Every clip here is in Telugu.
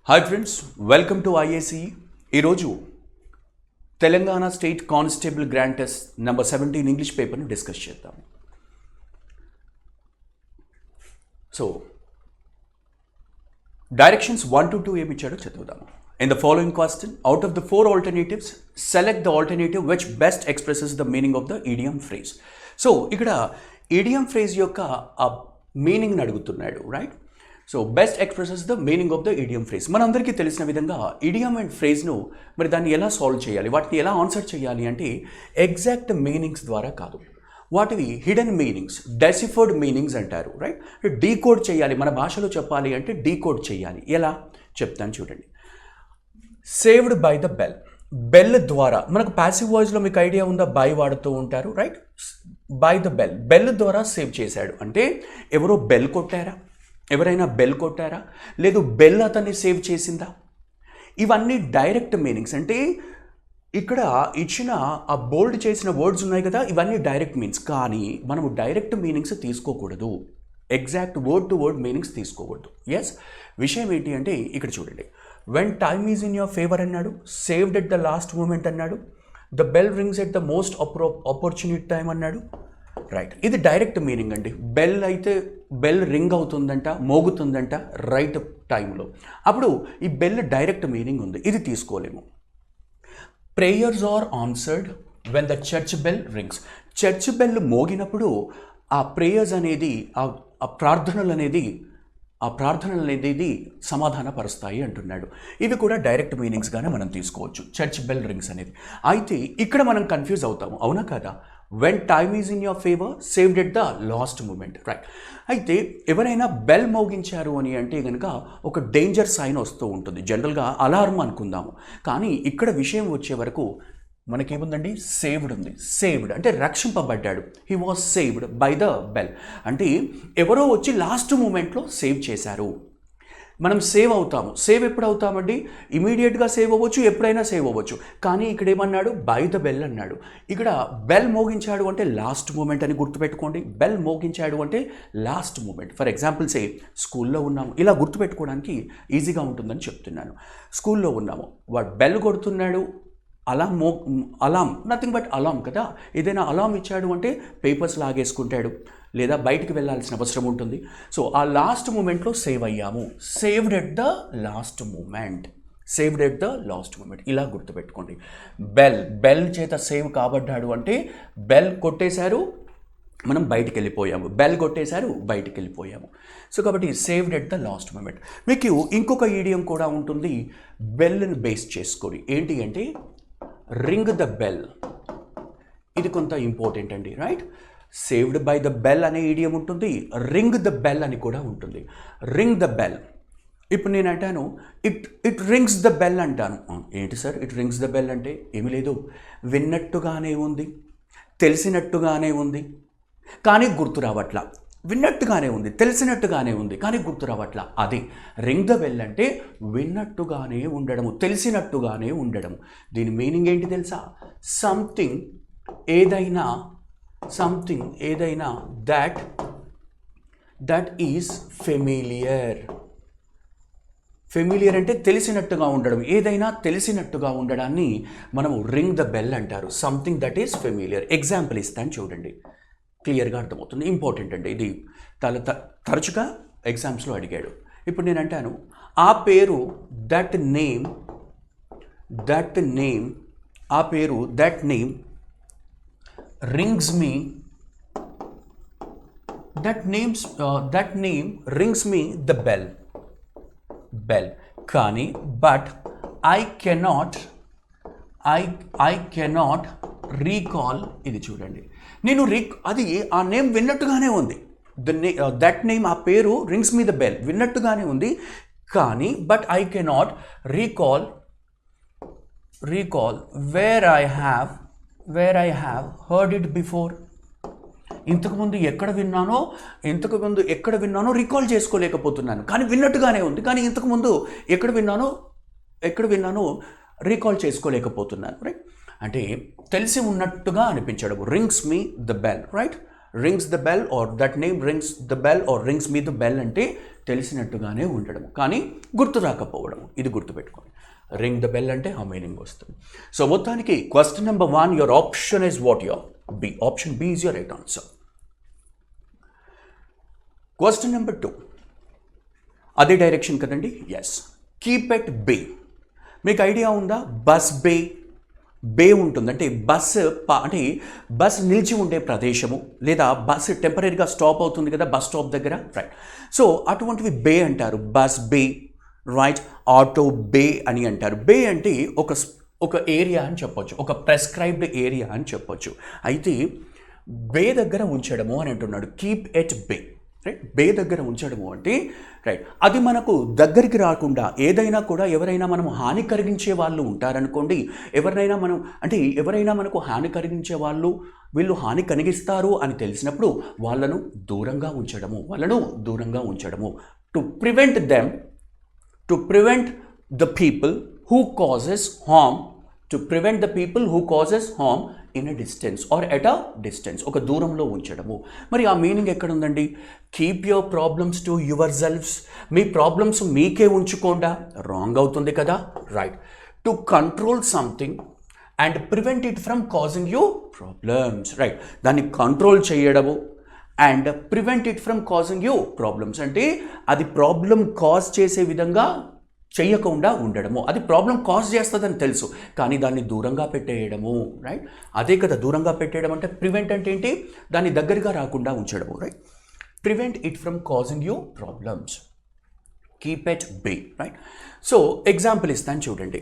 Hi friends, welcome to IAC. ఈరోజు Telangana state constable grand test number 17 English పేపర్ను డిస్కస్ చేద్దాం. సో డైరెక్షన్స్ 1 to 2 ఏమి ఇచ్చాడో చదువుదాము. In the following question, out of the 4 alternatives, select the alternative which best expresses the meaning of the idiom phrase. So ఇక్కడ idiom phrase యొక్క మీనింగ్ని అడుగుతున్నాడు, right? So best expresses the meaning of the idiom phrase. మనందరికీ తెలిసిన విధంగా ఇడియం అండ్ ఫ్రేజ్ను మరి దాన్ని ఎలా సాల్వ్ చేయాలి, వాటిని ఎలా ఆన్సర్ చేయాలి అంటే ఎగ్జాక్ట్ మీనింగ్స్ ద్వారా కాదు, వాటివి హిడెన్ మీనింగ్స్, డెసిఫర్డ్ మీనింగ్స్ అంటారు, రైట్? డీకోడ్ చేయాలి. మన భాషలో చెప్పాలి అంటే డీకోడ్ చేయాలి. ఎలా చెప్తాను చూడండి. Saved by the bell. Bell ద్వారా, మనకు ప్యాసివ్ వాయిస్లో మీకు ఐడియా ఉందా, బై వాడుతూ ఉంటారు, right? By the bell, bell ద్వారా సేవ్ చేశాడు అంటే ఎవరో బెల్ కొట్టారా, ఎవరైనా బెల్ కొట్టారా, లేదు బెల్ అతన్ని సేవ్ చేసిందా? ఇవన్నీ డైరెక్ట్ మీనింగ్స్. అంటే ఇక్కడ ఇచ్చిన ఆ బోల్డ్ చేసిన వర్డ్స్ ఉన్నాయి కదా, ఇవన్నీ డైరెక్ట్ మీనింగ్స్. కానీ మనము డైరెక్ట్ మీనింగ్స్ తీసుకోకూడదు, exact word to word meanings తీసుకోకూడదు. ఎస్, విషయం ఏంటి అంటే ఇక్కడ చూడండి. When time is in your favour అన్నాడు, saved at the last moment అన్నాడు, the bell rings at the most opportunity time అన్నాడు, రైట్? ఇది డైరెక్ట్ మీనింగ్ అండి. బెల్ అయితే బెల్ రింగ్ అవుతుందంట, మోగుతుందంట రైట్ టైంలో. అప్పుడు ఈ బెల్ డైరెక్ట్ మీనింగ్ ఉంది, ఇది తీసుకోలేము. Prayers are answered when the church bell rings. Church bell మోగినప్పుడు ఆ ప్రేయర్స్ అనేది, ఆ ప్రార్థనలు అనేది సమాధానపరుస్తాయి అంటున్నాడు. ఇవి కూడా డైరెక్ట్ మీనింగ్స్గానే మనం తీసుకోవచ్చు, చర్చ్ బెల్ రింగ్స్ అనేది. అయితే ఇక్కడ మనం కన్ఫ్యూజ్ అవుతాము, అవునా కదా? When time is in your favour, saved at the last moment, right? అయితే ఎవరైనా బెల్ మోగించారు అని అంటే కనుక ఒక డేంజర్ సైన్ వస్తూ ఉంటుంది, జనరల్గా అలారం అనుకుందాము. కానీ ఇక్కడ విషయం వచ్చే వరకు మనకేముందండి, సేవ్డ్ ఉంది. సేవ్డ్ అంటే రక్షింపబడ్డాడు. He was saved by the bell అంటే ఎవరో వచ్చి లాస్ట్ మూమెంట్లో సేవ్ చేశారు. మనం సేవ్ అవుతాము. సేవ్ ఎప్పుడు అవుతామండి? ఇమీడియట్గా సేవ్ అవ్వచ్చు, ఎప్పుడైనా సేవ్ అవ్వచ్చు. కానీ ఇక్కడ ఏమన్నాడు, బై ద బెల్ అన్నాడు. ఇక్కడ బెల్ మోగించాడు అంటే లాస్ట్ మూమెంట్ అని గుర్తుపెట్టుకోండి. బెల్ మోగించాడు అంటే last moment. For example say, స్కూల్లో ఉన్నాము, ఇలా గుర్తుపెట్టుకోవడానికి ఈజీగా ఉంటుందని చెప్తున్నాను. స్కూల్లో ఉన్నాము, వాడు బెల్ కొడుతున్నాడు, అలాం నథింగ్ బట్ అలాం కదా. ఏదైనా అలాం ఇచ్చాడు అంటే పేపర్స్ లాగేసుకుంటాడు, లేదా బయటికి వెళ్ళాల్సిన అవసరం ఉంటుంది. సో ఆ లాస్ట్ మూమెంట్లో సేవ్ అయ్యాము. Saved at the last moment, saved at the last moment, ఇలా గుర్తుపెట్టుకోండి. బెల్ చేత సేవ్ కాబడ్డాడు అంటే బెల్ కొట్టేశారు, మనం బయటికి వెళ్ళిపోయాము. బెల్ కొట్టేశారు, బయటికి వెళ్ళిపోయాము. సో కాబట్టి saved at the last moment. మీకు ఇంకొక ఈడియం కూడా ఉంటుంది బెల్ని బేస్ చేసుకొని. ఏంటి అంటే రింగ్ ద బెల్. ఇది కొంత ఇంపార్టెంట్ అండి, right? Saved by the bell అనే ఈడియం ఉంటుంది, రింగ్ ద బెల్ అని కూడా ఉంటుంది. రింగ్ ద బెల్, ఇప్పుడు నేను అంటాను ఇట్ రింగ్స్ ద బెల్ అంటాను. ఏంటి sir it rings the bell అంటే? ఏమీ లేదు, విన్నట్టుగానే ఉంది, తెలిసినట్టుగానే ఉంది, కానీ గుర్తు రావట్లా. విన్నట్టుగానే ఉంది, తెలిసినట్టుగానే ఉంది, కానీ గుర్తు రావట్లా. అదే రింగ్ ద బెల్ అంటే విన్నట్టుగానే ఉండడము, తెలిసినట్టుగానే ఉండడము. దీని మీనింగ్ ఏంటి తెలుసా? సంథింగ్ ఏదైనా దట్ ఈజ్ ఫెమిలియర్. ఫెమిలియర్ అంటే తెలిసినట్టుగా ఉండడం, ఏదైనా తెలిసినట్టుగా ఉండడాన్ని మనము రింగ్ ద బెల్ అంటారు. Something that is familiar. Example ఇస్తాను చూడండి, క్లియర్గా అర్థమవుతుంది. ఇంపార్టెంట్ అండి ఇది, తరచుగా ఎగ్జామ్స్లో అడిగాడు. ఇప్పుడు నేను అంటాను ఆ పేరు, దట్ నేమ్ ఆ పేరు, that name rings me, that name rings me the bell. కానీ బట్ ఐ కెనాట్ రీకాల్. ఇది చూడండి, నేను అది ఆ నేమ్ విన్నట్టుగానే ఉంది. దట్ నేమ్, ఆ పేరు, రింగ్స్ మీ ద బెల్ విన్నట్టుగానే ఉంది. కానీ but I cannot recall where I have heard it before. ఇంతకుముందు ఎక్కడ విన్నానో రీకాల్ చేసుకోలేకపోతున్నాను. కానీ విన్నట్టుగానే ఉంది, కానీ ఇంతకుముందు ఎక్కడ విన్నానో రీకాల్ చేసుకోలేకపోతున్నాను, రైట్? అంటే తెలిసి ఉన్నట్టుగా అనిపించడం. Rings me the bell, right? Rings the bell or that name rings the bell or rings me the bell అంటే తెలిసినట్టుగానే ఉండడం కానీ గుర్తు రాకపోవడం, ఇది గుర్తుపెట్టుకోండి. రింగ్ ద బెల్ అంటే ఆ మీనింగ్ వస్తుంది. సో మొత్తానికి question number 1 your option is what your B. Option B is your right answer. Question number 2 అదే డైరెక్షన్ కదండి. Yes, keep at bay. మీకు ఐడియా ఉందా? బస్ బే, బే ఉంటుంది అంటే అంటే బస్ నిలిచి ఉండే ప్రదేశము, లేదా బస్సు టెంపరీగా స్టాప్ అవుతుంది కదా బస్ స్టాప్ దగ్గర, రైట్. సో అటువంటివి బే అంటారు. Bus bay, right. Auto bay అని అంటారు. బే అంటే ఒక ఏరియా అని చెప్పొచ్చు, ఒక ప్రెస్క్రైబ్డ్ ఏరియా అని చెప్పొచ్చు. అయితే బే దగ్గర ఉంచడము అని అంటున్నాడు. Keep at bay, right. Bay దగ్గర ఉంచడము అంటే రైట్, అది మనకు దగ్గరికి రాకుండా ఏదైనా కూడా ఎవరైనా మనం హాని కలిగించే వాళ్ళు ఉంటారనుకోండి, ఎవరైనా మనకు హాని కలిగించే వాళ్ళు, వీళ్ళు హాని కలిగిస్తారు అని తెలిసినప్పుడు వాళ్ళను దూరంగా ఉంచడము. To prevent them, to prevent the people who causes harm, in a distance or at a distance, ఒక దూరంలో ఉంచడము. మరి ఆ మీనింగ్ ఎక్కడ ఉందండి? Keep your problems to your selfs, మీ ప్రాబ్లమ్స్ మీకే ఉంచుకోండా, రాంగ్ అవుతుంది కదా, right. To control something and prevent it from causing you problems, right. దాన్ని కంట్రోల్ చేయడము and prevent it from causing you problems అంటే అది ప్రాబ్లం కాజ్ చేసే విధంగా చేయకుండా ఉండడము. అది ప్రాబ్లం కాజ్ చేస్తుందని తెలుసు కానీ దాన్ని దూరంగా పెట్టేయడము, రైట్. అదే కదా దూరంగా పెట్టేయడం అంటే. ప్రివెంట్ అంటే ఏంటి? దాన్ని దగ్గరగా రాకుండా ఉంచడము, right. Prevent it from causing you problems, keep at bay, right. So example ఇస్తాను చూడండి.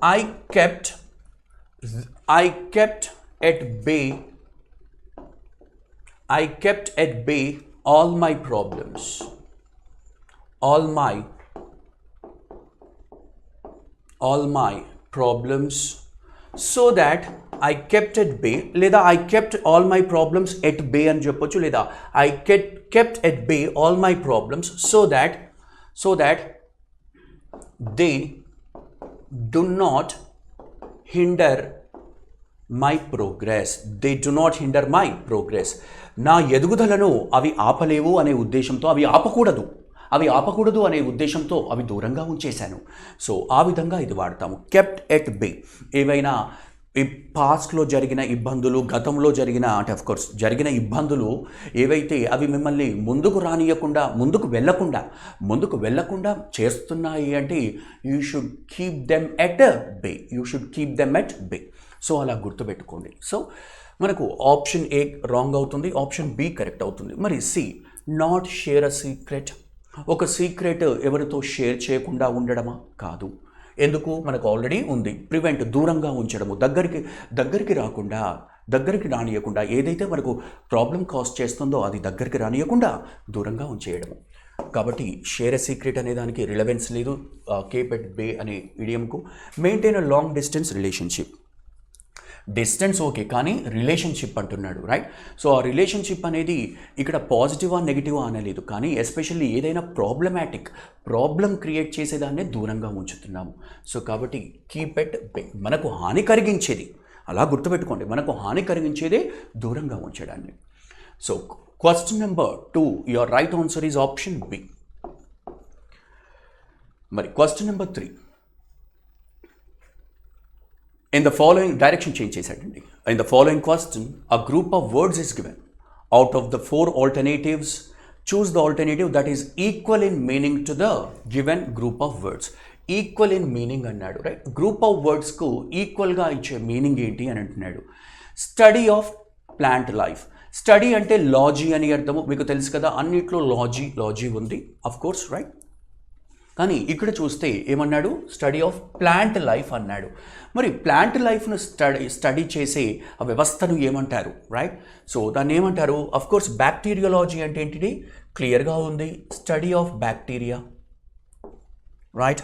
I kept at bay all my problems so that I kept at bay, లేదా I kept all my problems at bay అని చెప్పొచ్చు, లేదా I kept at bay all my problems so that they do not hinder my progress. నా ఎదుగుదలను అవి ఆపలేవు అనే ఉద్దేశంతో, అవి ఆపకూడదు అనే ఉద్దేశంతో అవి దూరంగా ఉంచేశాను. సో ఆ విధంగా ఇది వాడతాము. Kept at bay. ఏవైనా పాస్ట్లో జరిగిన ఇబ్బందులు, గతంలో జరిగిన అంటే అఫ్కోర్స్ జరిగిన ఇబ్బందులు ఏవైతే అవి మిమ్మల్ని ముందుకు వెళ్ళకుండా చేస్తున్నాయి అంటే you should keep them at bay. So అలా గుర్తుపెట్టుకోండి. సో మనకు ఆప్షన్ ఏ రాంగ్ అవుతుంది, ఆప్షన్ బి కరెక్ట్ అవుతుంది. మరి C, not share a secret. ఒక సీక్రెట్ ఎవరితో షేర్ చేయకుండా ఉండడమా? కాదు. ఎందుకు? మనకు ఆల్రెడీ ఉంది. ప్రివెంట్, దూరంగా ఉంచడము, దగ్గరికి రానియకుండా, ఏదైతే మనకు ప్రాబ్లం కాజ్ చేస్తుందో అది దగ్గరికి రానియకుండా దూరంగా ఉంచేయడము. కాబట్టి షేర్ ఎ సీక్రెట్ అనే దానికి రిలవెన్స్ లేదు కీప్ ఎట్ బే అనే ఇడియంకు. Maintain a long distance relationship. Distance okay కానీ రిలేషన్షిప్ అంటున్నాడు, రైట్. సో ఆ రిలేషన్షిప్ అనేది ఇక్కడ పాజిటివా నెగిటివా అనలేదు, కానీ ఎస్పెషల్లీ ఏదైనా ప్రాబ్లం క్రియేట్ చేసేదాన్నే దూరంగా ఉంచుతున్నాము. సో కాబట్టి కీప్ ఎట్ బే, మనకు హాని కలిగించేది, అలా గుర్తుపెట్టుకోండి, మనకు హాని కలిగించేదే దూరంగా ఉంచడాన్ని. So question number 2 your right answer is option B. మరి question number 3 in the following direction change చేశాడండి. In the following question, a group of words is given. Out of the 4 alternatives, choose the alternative that is equal in meaning to the given group of words. Equal in meaning అన్నాడు, రైట్. గ్రూప్ ఆఫ్ వర్డ్స్కు ఈక్వల్గా ఇచ్చే మీనింగ్ ఏంటి అని అంటున్నాడు. Study of plant life. Study అంటే లాజీ అని అర్థము, మీకు తెలుసు కదా, అన్నిట్లో లాజీ ఉంది అఫ్ కోర్స్, రైట్. కానీ ఇక్కడ చూస్తే ఏమన్నాడు? స్టడీ ఆఫ్ ప్లాంట్ లైఫ్ అన్నాడు. మరి ప్లాంట్ లైఫ్ను స్టడీ చేసే ఆ వ్యవస్థను ఏమంటారు, రైట్. సో దాన్ని ఏమంటారు? అఫ్ కోర్స్ బ్యాక్టీరియాలజీ అంటే ఏంటిది క్లియర్గా ఉంది. Study of bacteria, right.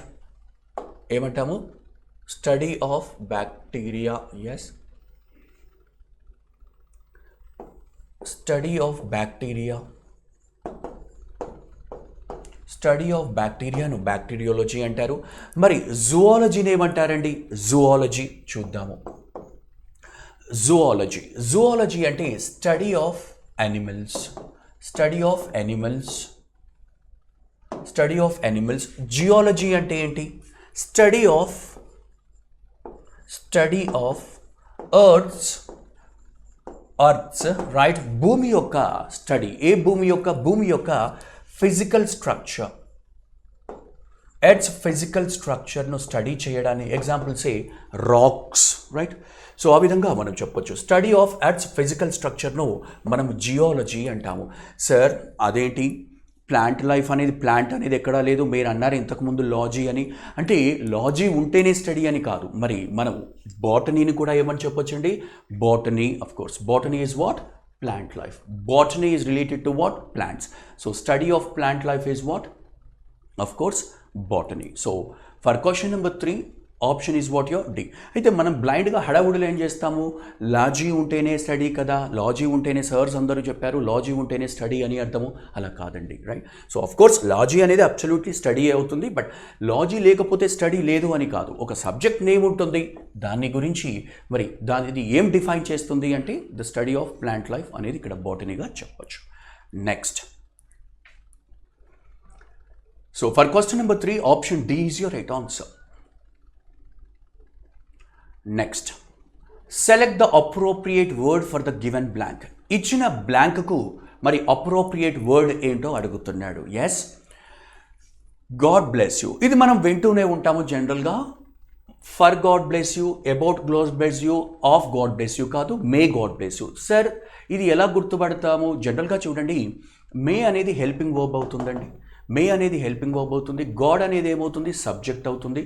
ఏమంటాము? Study of bacteria, yes, study of బ్యాక్టీరియాను బ్యాక్టీరియాలజీ అంటారు. మరి జువాలజీని ఏమంటారండి? జువాలజీ చూద్దాము. జువాలజీ అంటే study of animals, study of animals, study of animals. Geology అంటే ఏంటి? స్టడీ ఆఫ్ ఎర్త్స్ రైట్, భూమి యొక్క స్టడీ. భూమి యొక్క ఫిజికల్ స్ట్రక్చర్, ఎర్త్స్ ఫిజికల్ స్ట్రక్చర్ను స్టడీ చేయడానికి ఎగ్జాంపుల్సే రాక్స్, రైట్. సో ఆ విధంగా మనం చెప్పొచ్చు స్టడీ ఆఫ్ ఎర్త్స్ ఫిజికల్ స్ట్రక్చర్ను మనం జియాలజీ అంటాము. సార్ అదేంటి ప్లాంట్ లైఫ్ అనేది, ప్లాంట్ అనేది ఎక్కడా లేదు, మీరు అన్నారు ఇంతకుముందు లాజీ అని. అంటే లాజీ ఉంటేనే స్టడీ అని కాదు. మరి మనం బాటనీని కూడా ఏమని చెప్పొచ్చండి? Botany, of course botany is what? Plant life. Botany is related to what? Plants. So study of plant life is what? Of course botany. So for question number 3 option is what your D. అయితే మనం బ్లైండ్గా హడావుడిలో ఏం చేస్తాము? లాజీ ఉంటేనే స్టడీ కదా, లాజీ ఉంటేనే సర్స్ అందరూ చెప్పారు లాజీ ఉంటేనే స్టడీ అని అర్థము. అలా కాదండి, రైట్. సో ఆఫ్ కోర్స్ లాజీ అనేది అబ్సల్యూట్లీ స్టడీ అవుతుంది, బట్ లాజీ లేకపోతే స్టడీ లేదు అని కాదు. ఒక సబ్జెక్ట్ నేమ్ ఉంటుంది, దాని గురించి మరి దానిది ఏం డిఫైన్ చేస్తుంది అంటే the study of plant life అనేది ఇక్కడ బాటనీగా చెప్పొచ్చు. Next, so for question number 3 option D is your right answer. Next, select the appropriate word for the given blank. ఇచ్చిన బ్లాంక్కు మరి అప్రోప్రియేట్ వర్డ్ ఏంటో అడుగుతున్నాడు. Yes, God bless you. ఇది మనం వింటూనే ఉంటాము జనరల్గా. For God bless you, about God bless you, of God bless you కాదు, may God bless you. Sir ఇది ఎలా గుర్తుపడతాము? జనరల్గా చూడండి, మే అనేది హెల్పింగ్ వర్బ్ అవుతుందండి. మే అనేది హెల్పింగ్ వర్బ్ అవుతుంది. గాడ్ అనేది ఏమవుతుంది? సబ్జెక్ట్ అవుతుంది.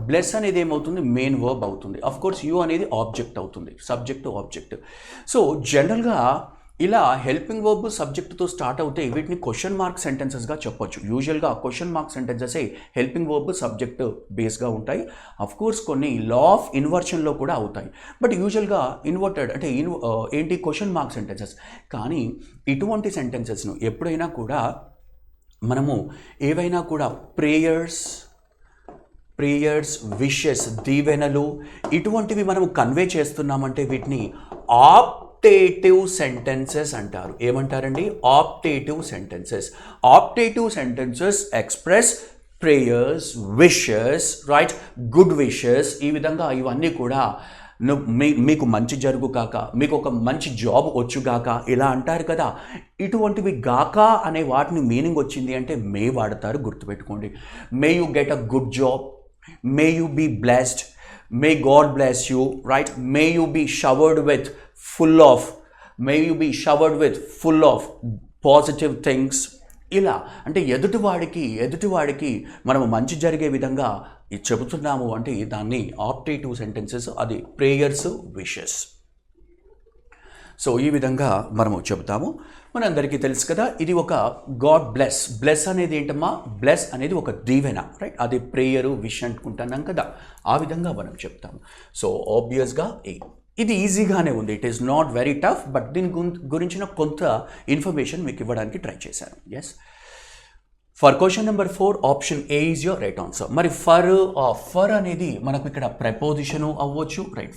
బ్లెస్ అనేది ఏమవుతుంది? మెయిన్ వర్బ్ అవుతుంది. అఫ్ కోర్స్ యూ అనేది ఆబ్జెక్ట్ అవుతుంది, సబ్జెక్ట్ ఆబ్జెక్ట్. సో జనరల్గా ఇలా హెల్పింగ్ వర్బ్ సబ్జెక్ట్తో స్టార్ట్ అవుతే వీటిని క్వశ్చన్ మార్క్ సెంటెన్సెస్గా చెప్పొచ్చు. యూజువల్గా క్వశ్చన్ మార్క్ సెంటెన్సెసే హెల్పింగ్ వర్బ్ సబ్జెక్ట్ బేస్గా ఉంటాయి. అఫ్ కోర్స్ కొన్ని లా ఆఫ్ ఇన్వర్షన్లో కూడా అవుతాయి, బట్ యూజువల్గా ఇన్వర్టెడ్ అంటే ఏంటి క్వశ్చన్ మార్క్ సెంటెన్సెస్. కానీ ఇటువంటి సెంటెన్సెస్ను ఎప్పుడైనా కూడా మనము ఏవైనా కూడా ప్రేయర్స్, విషెస్, దీవెనలు ఇటువంటివి మనము కన్వే చేస్తున్నామంటే వీటిని ఆప్టేటివ్ సెంటెన్సెస్ అంటారు. ఏమంటారండి? Optative sentences. Optative sentences express prayers, wishes, right, good wishes. ఈ విధంగా ఇవన్నీ కూడా మీకు మంచి జరుగు కాక, మీకు ఒక మంచి జాబ్ వచ్చుగాక ఇలా అంటారు కదా. ఇటువంటివి గాక అనే వాటిని మీనింగ్ వచ్చింది అంటే మే వాడతారు, గుర్తుపెట్టుకోండి. May you get a good job, may you be blessed, may God bless you, right. May you be showered with full of positive things. ఇలా అంటే ఎదుటివాడికి మనము మంచి జరిగే విధంగా చెబుతున్నాము అంటే దాన్ని ఆప్టేటివ్ సెంటెన్సెస్, అది ప్రేయర్స్, విషెస్. సో ఈ విధంగా మనము చెబుతాము. మనందరికీ తెలుసు కదా, ఇది ఒక గాడ్ బ్లెస్ అనేది ఏంటమ్మా? బ్లెస్ అనేది ఒక దీవెన, రైట్. అది ప్రేయరు, విష్ అనుకుంటున్నాం కదా, ఆ విధంగా మనం చెప్తాము. సో ఆబ్వియస్గా ఇది ఈజీగానే ఉంది, it is not very tough, but దీని గురించిన కొంత ఇన్ఫర్మేషన్ మీకు ఇవ్వడానికి ట్రై చేశాను. Yes, for question number 4 option A is your right answer. మరి ఫర్ అనేది మనకు ఇక్కడ ప్రెపోజిషన్ అవ్వచ్చు, రైట్.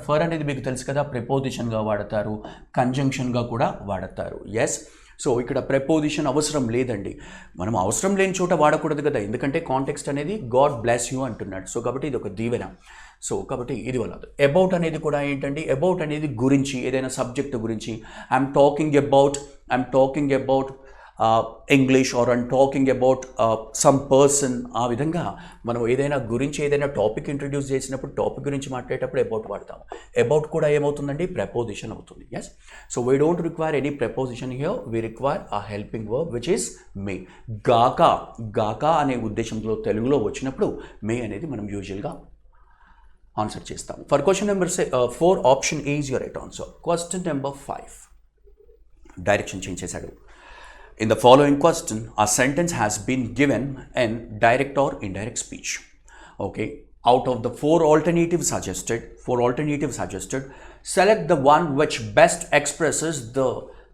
ఫర్ అనేది మీకు తెలుసు కదా, ప్రెపోజిషన్గా వాడతారు, కంజంక్షన్గా కూడా వాడతారు. ఎస్, సో ఇక్కడ ప్రెపోజిషన్ అవసరం లేదండి. మనం అవసరం లేని చోట వాడకూడదు కదా, ఎందుకంటే కాంటెక్స్ట్ అనేది గాడ్ బ్లెస్ యూ అంటున్నాడు. సో కాబట్టి ఇది ఒక దీవెన. సో కాబట్టి ఇది వల్ల అబౌట్ అనేది కూడా ఏంటండి? అబౌట్ అనేది గురించి, ఏదైనా సబ్జెక్ట్ గురించి. I'm talking about English, or I'm talking about some person. ఆ విధంగా మనం ఏదైనా గురించి, ఏదైనా టాపిక్ ఇంట్రడ్యూస్ చేసినప్పుడు టాపిక్ గురించి మాట్లాడేటప్పుడు అబౌట్ వాడతాము. అబౌట్ కూడా ఏమవుతుందండి? ప్రెపోజిషన్ అవుతుంది. Yes, so we don't require any preposition here, we require a helping verb which is may. గాక అనే ఉద్దేశంలో తెలుగులో వచ్చినప్పుడు మే అనేది మనం యూజువల్గా ఆన్సర్ చేస్తాము. For question number 4 option A is your right answer. Question number 5 direction change చేశాడు. In the following question, a sentence has been given in direct or indirect speech. Okay, out of the four alternatives suggested, select the one which best expresses the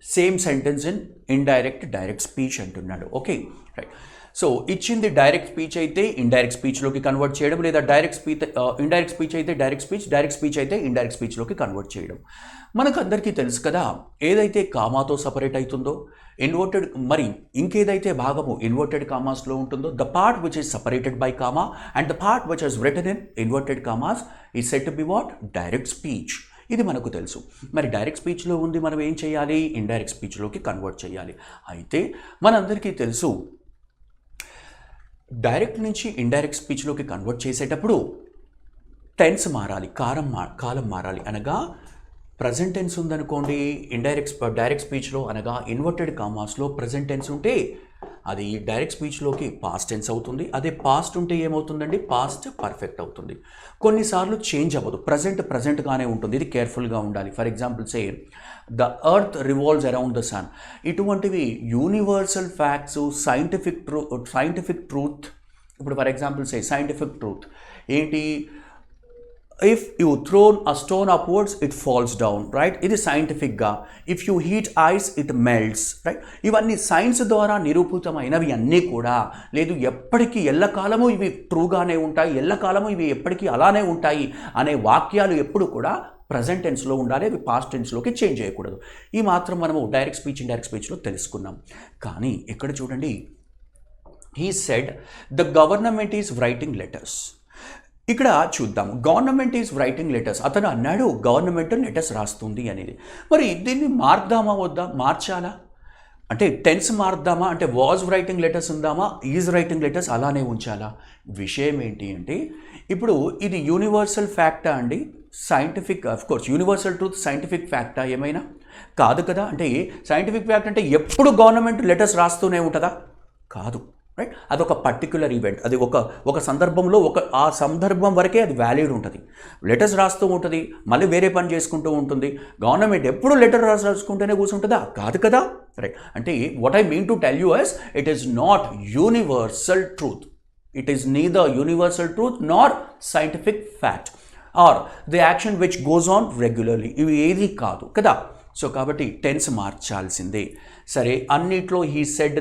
same sentence in indirect direct speech అంటున్నాడు. Okay right. సో ఇచ్చింది డైరెక్ట్ స్పీచ్ అయితే ఇండైరెక్ట్ స్పీచ్లోకి కన్వర్ట్ చేయడం, లేదా డైరెక్ట్ స్పీచ్ ఇండైరెక్ట్ స్పీచ్ అయితే డైరెక్ట్ స్పీచ్ అయితే ఇండైరెక్ట్ స్పీచ్లోకి కన్వర్ట్ చేయడం. మనకు అందరికీ తెలుసు కదా, ఏదైతే కామాతో సపరేట్ అవుతుందో ఇన్వర్టెడ్, మరి ఇంకేదైతే భాగము ఇన్వర్టెడ్ కామాస్లో ఉంటుందో, the part which is separated by comma and the part which is return in inverted commas is said to be what? Direct speech. ఇది మనకు తెలుసు. మరి డైరెక్ట్ స్పీచ్లో ఉంది, మనం ఏం చేయాలి? ఇండైరెక్ట్ స్పీచ్లోకి కన్వర్ట్ చేయాలి. అయితే మనందరికీ తెలుసు, డైరెక్ట్ నుంచి ఇండైరెక్ట్ స్పీచ్లోకి కన్వర్ట్ చేసేటప్పుడు టెన్స్ మారాలి, కాలం మారాలి. అనగా ప్రజెంట్ టెన్స్ ఉందనుకోండి డైరెక్ట్ స్పీచ్లో, అనగా ఇన్వర్టెడ్ కామాస్లో ప్రజెంట్ టెన్స్ ఉంటే అది డైరెక్ట్ స్పీచ్లోకి పాస్ట్ టెన్స్ అవుతుంది. అదే పాస్ట్ ఉంటే ఏమవుతుందండి? పాస్ట్ పర్ఫెక్ట్ అవుతుంది. కొన్నిసార్లు చేంజ్ అవ్వదు, ప్రజెంట్గానే ఉంటుంది. ఇది కేర్ఫుల్గా ఉండాలి. For example say the earth revolves around the sun. ఇటువంటివి యూనివర్సల్ ఫ్యాక్ట్స్, సైంటిఫిక్ ట్రూత్. ఇప్పుడు for example say scientific truth ఏంటి? If you thrown a stone upwards it falls down, right? ఇది సైంటిఫిక్గా. If you heat ice it melts, right? ఇవన్నీ సైన్స్ ద్వారా నిరూపితమైనవి అన్నీ కూడా. లేదు ఎప్పటికీ ఎల్లకాలము ఇవి ట్రూగానే ఉంటాయి, ఎల్లకాలము ఇవి ఎప్పటికీ అలానే ఉంటాయి అనే వాక్యాలు ఎప్పుడు కూడా ప్రజెంట్ టెన్స్లో ఉండాలి, అవి పాస్ట్ టెన్స్లోకి చేంజ్ చేయకూడదు. ఈ మాత్రం మనము డైరెక్ట్ స్పీచ్ ఇండైరెక్ట్ స్పీచ్లో తెలుసుకున్నాం. కానీ ఇక్కడ చూడండి, he said the government is writing letters. ఇక్కడ చూద్దాం, గవర్నమెంట్ ఈజ్ రైటింగ్ లెటర్స్. అతను అన్నాడు గవర్నమెంట్ లెటర్స్ రాస్తుంది అనేది. మరి దీన్ని మార్దామా వద్దా? మార్చాలా? అంటే టెన్స్ మార్దామా? అంటే వాజ్ రైటింగ్ లెటర్స్ ఉందామా? ఈజ్ రైటింగ్ లెటర్స్ అలానే ఉంచాలా? విషయం ఏంటి అంటే, ఇప్పుడు ఇది యూనివర్సల్ ఫ్యాక్టా అండి? Scientific, of course universal truth scientific ఫ్యాక్టా ఏమైనా? కాదు కదా. అంటే సైంటిఫిక్ ఫ్యాక్ట్ అంటే ఎప్పుడు గవర్నమెంట్ లెటర్స్ రాస్తూనే ఉంటుందా? కాదు, రైట్? అదొక పర్టిక్యులర్ ఈవెంట్. అది ఒక సందర్భంలో ఆ సందర్భం వరకే అది వ్యాలిడ్ ఉంటుంది. లెటర్స్ రాస్తూ ఉంటుంది, మళ్ళీ వేరే పని చేసుకుంటూ ఉంటుంది. గవర్నమెంట్ ఎప్పుడు లెటర్ రాసుకుంటూనే కూర్చుంటుందా? కాదు కదా, రైట్? అంటే what I mean to tell you is it is not universal truth. It is neither universal truth nor scientific fact or the action which goes on regularly. ఇవి ఏది కాదు కదా. సో కాబట్టి టెన్స్ మార్చాల్సిందే. సరే, అన్నిట్లో హీ సెడ్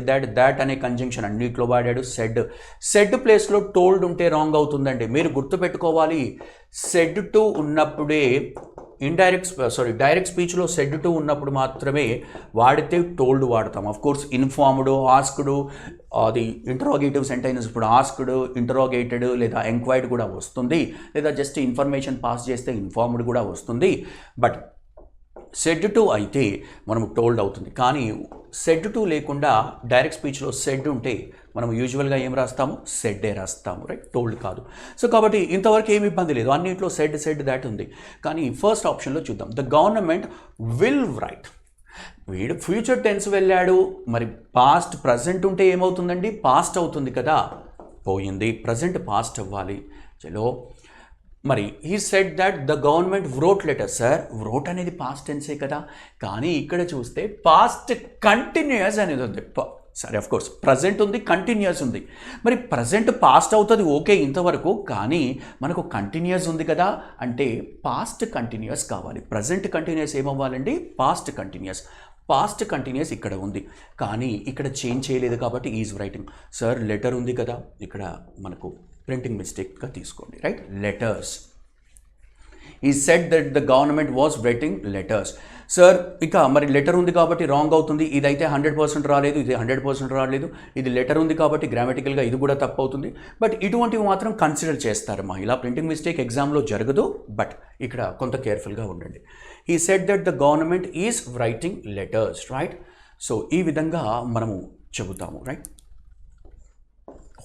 దట్, దాట్ అనే కంజంక్షన్ అన్నిట్లో వాడాడు. సెడ్ ప్లేస్లో టోల్డ్ ఉంటే రాంగ్ అవుతుందండి. మీరు గుర్తుపెట్టుకోవాలి, సెడ్ టు ఉన్నప్పుడే డైరెక్ట్ స్పీచ్లో సెడ్ టు ఉన్నప్పుడు మాత్రమే వాడితే టోల్డ్ వాడతాం. ఆఫ్ కోర్స్ ఇన్ఫార్మ్డ్, ఆస్క్డ్, అది ఇంటరాగేటివ్ సెంటెన్స్. ఇప్పుడు ఆస్క్డ్, ఇంటరాగేటెడ్ లేదా ఎంక్వైర్డ్ కూడా వస్తుంది, లేదా జస్ట్ ఇన్ఫర్మేషన్ పాస్ చేస్తే ఇన్ఫార్మ్డ్ కూడా వస్తుంది. బట్ సెడ్ టు అయితే మనం టోల్డ్ అవుతుంది. కానీ సెడ్ టు లేకుండా డైరెక్ట్ స్పీచ్లో సెడ్ ఉంటే మనం యూజువల్గా ఏం రాస్తాము? సెడ్డే రాస్తాము, రైట్? టోల్డ్ కాదు. సో కాబట్టి ఇంతవరకు ఏమి ఇబ్బంది లేదు, అన్నింటిలో సెడ్ దాట్ ఉంది. కానీ ఫస్ట్ ఆప్షన్లో చూద్దాం, ద గవర్నమెంట్ విల్ రైట్. వీడు ఫ్యూచర్ టెన్స్ వెళ్ళాడు, మరి పాస్ట్ ప్రజెంట్ ఉంటే ఏమవుతుందండి? పాస్ట్ అవుతుంది కదా, పోయింది. ప్రజెంట్ పాస్ట్ అవ్వాలి. చలో, మరి he said that the government wrote letter. Sir, wrote అనేది పాస్ట్ టెన్సే కదా, కానీ ఇక్కడ చూస్తే పాస్ట్ కంటిన్యూయస్ అనేది ఉంది. సరే, ఆఫ్ కోర్స్ ప్రజెంట్ ఉంది, కంటిన్యూస్ ఉంది. మరి ప్రజెంట్ పాస్ట్ అవుతుంది, ఓకే ఇంతవరకు. కానీ మనకు కంటిన్యూస్ ఉంది కదా, అంటే పాస్ట్ కంటిన్యూస్ కావాలి. ప్రజెంట్ కంటిన్యూస్ ఏమవ్వాలండి? పాస్ట్ కంటిన్యూస్ ఇక్కడ ఉంది, కానీ ఇక్కడ చేంజ్ చేయలేదు కాబట్టి ఈజ్ రైటింగ్. సార్, లెటర్ ఉంది కదా, ఇక్కడ మనకు ప్రింటింగ్ మిస్టేక్గా తీసుకోండి, రైట్? లెటర్స్. ఈ said that the government was writing letters. Sir, ఇక మరి లెటర్ ఉంది కాబట్టి రాంగ్ అవుతుంది. ఇదైతే 100% రాలేదు, ఇది 100% రాలేదు. ఇది లెటర్ ఉంది కాబట్టి గ్రామటికల్గా ఇది కూడా తప్పు అవుతుంది. బట్ ఇటువంటివి మాత్రం కన్సిడర్ చేస్తారమ్మా. ఇలా ప్రింటింగ్ మిస్టేక్ ఎగ్జామ్లో జరగదు, బట్ ఇక్కడ కొంత కేర్ఫుల్గా ఉండండి. He said that the government is writing letters, right? So ఈ విధంగా మనము చెబుతాము, రైట్?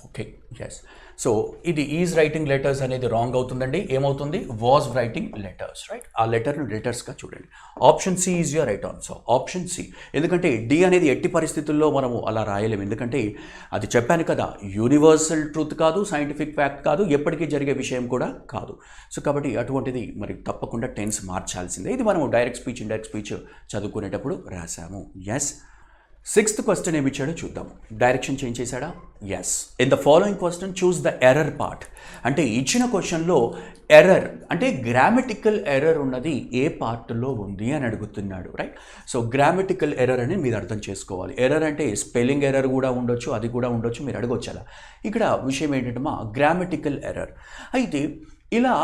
Okay, yes. సో ఇది ఈజ్ రైటింగ్ లెటర్స్ అనేది రాంగ్ అవుతుందండి. ఏమవుతుంది? Was writing letters, right? ఆ లెటర్ని లెటర్స్గా చూడండి. Option C is your right answer. Option C. ఎందుకంటే డి అనేది ఎట్టి పరిస్థితుల్లో మనము అలా రాయలేము. ఎందుకంటే అది చెప్పాను కదా, యూనివర్సల్ ట్రూత్ కాదు, సైంటిఫిక్ ఫ్యాక్ట్ కాదు, ఎప్పటికీ జరిగే విషయం కూడా కాదు. సో కాబట్టి అటువంటిది మరి తప్పకుండా టెన్స్ మార్చాల్సిందే. ఇది మనము డైరెక్ట్ స్పీచ్ ఇండైరెక్ట్ స్పీచ్ చదువుకునేటప్పుడు రాసాము. ఎస్. సిక్స్త్ క్వశ్చన్ ఏమి ఇచ్చాడో చూద్దాం. డైరెక్షన్ చేంజ్ చేశాడా? Yes. In the following question choose the error part. అంటే ఇచ్చిన క్వశ్చన్లో ఎర్రర్ అంటే గ్రామటికల్ ఎర్రర్ ఉన్నది ఏ పార్ట్లో ఉంది అని అడుగుతున్నాడు, రైట్? సో గ్రామటికల్ ఎర్రర్ అని మీరు అర్థం చేసుకోవాలి. ఎర్రర్ అంటే స్పెల్లింగ్ ఎర్రర్ కూడా ఉండొచ్చు, అది కూడా ఉండొచ్చు, మీరు అడగొచ్చు అలా. ఇక్కడ విషయం ఏంటంటే మా గ్రామటికల్ ఎర్రర్. అయితే ఇలా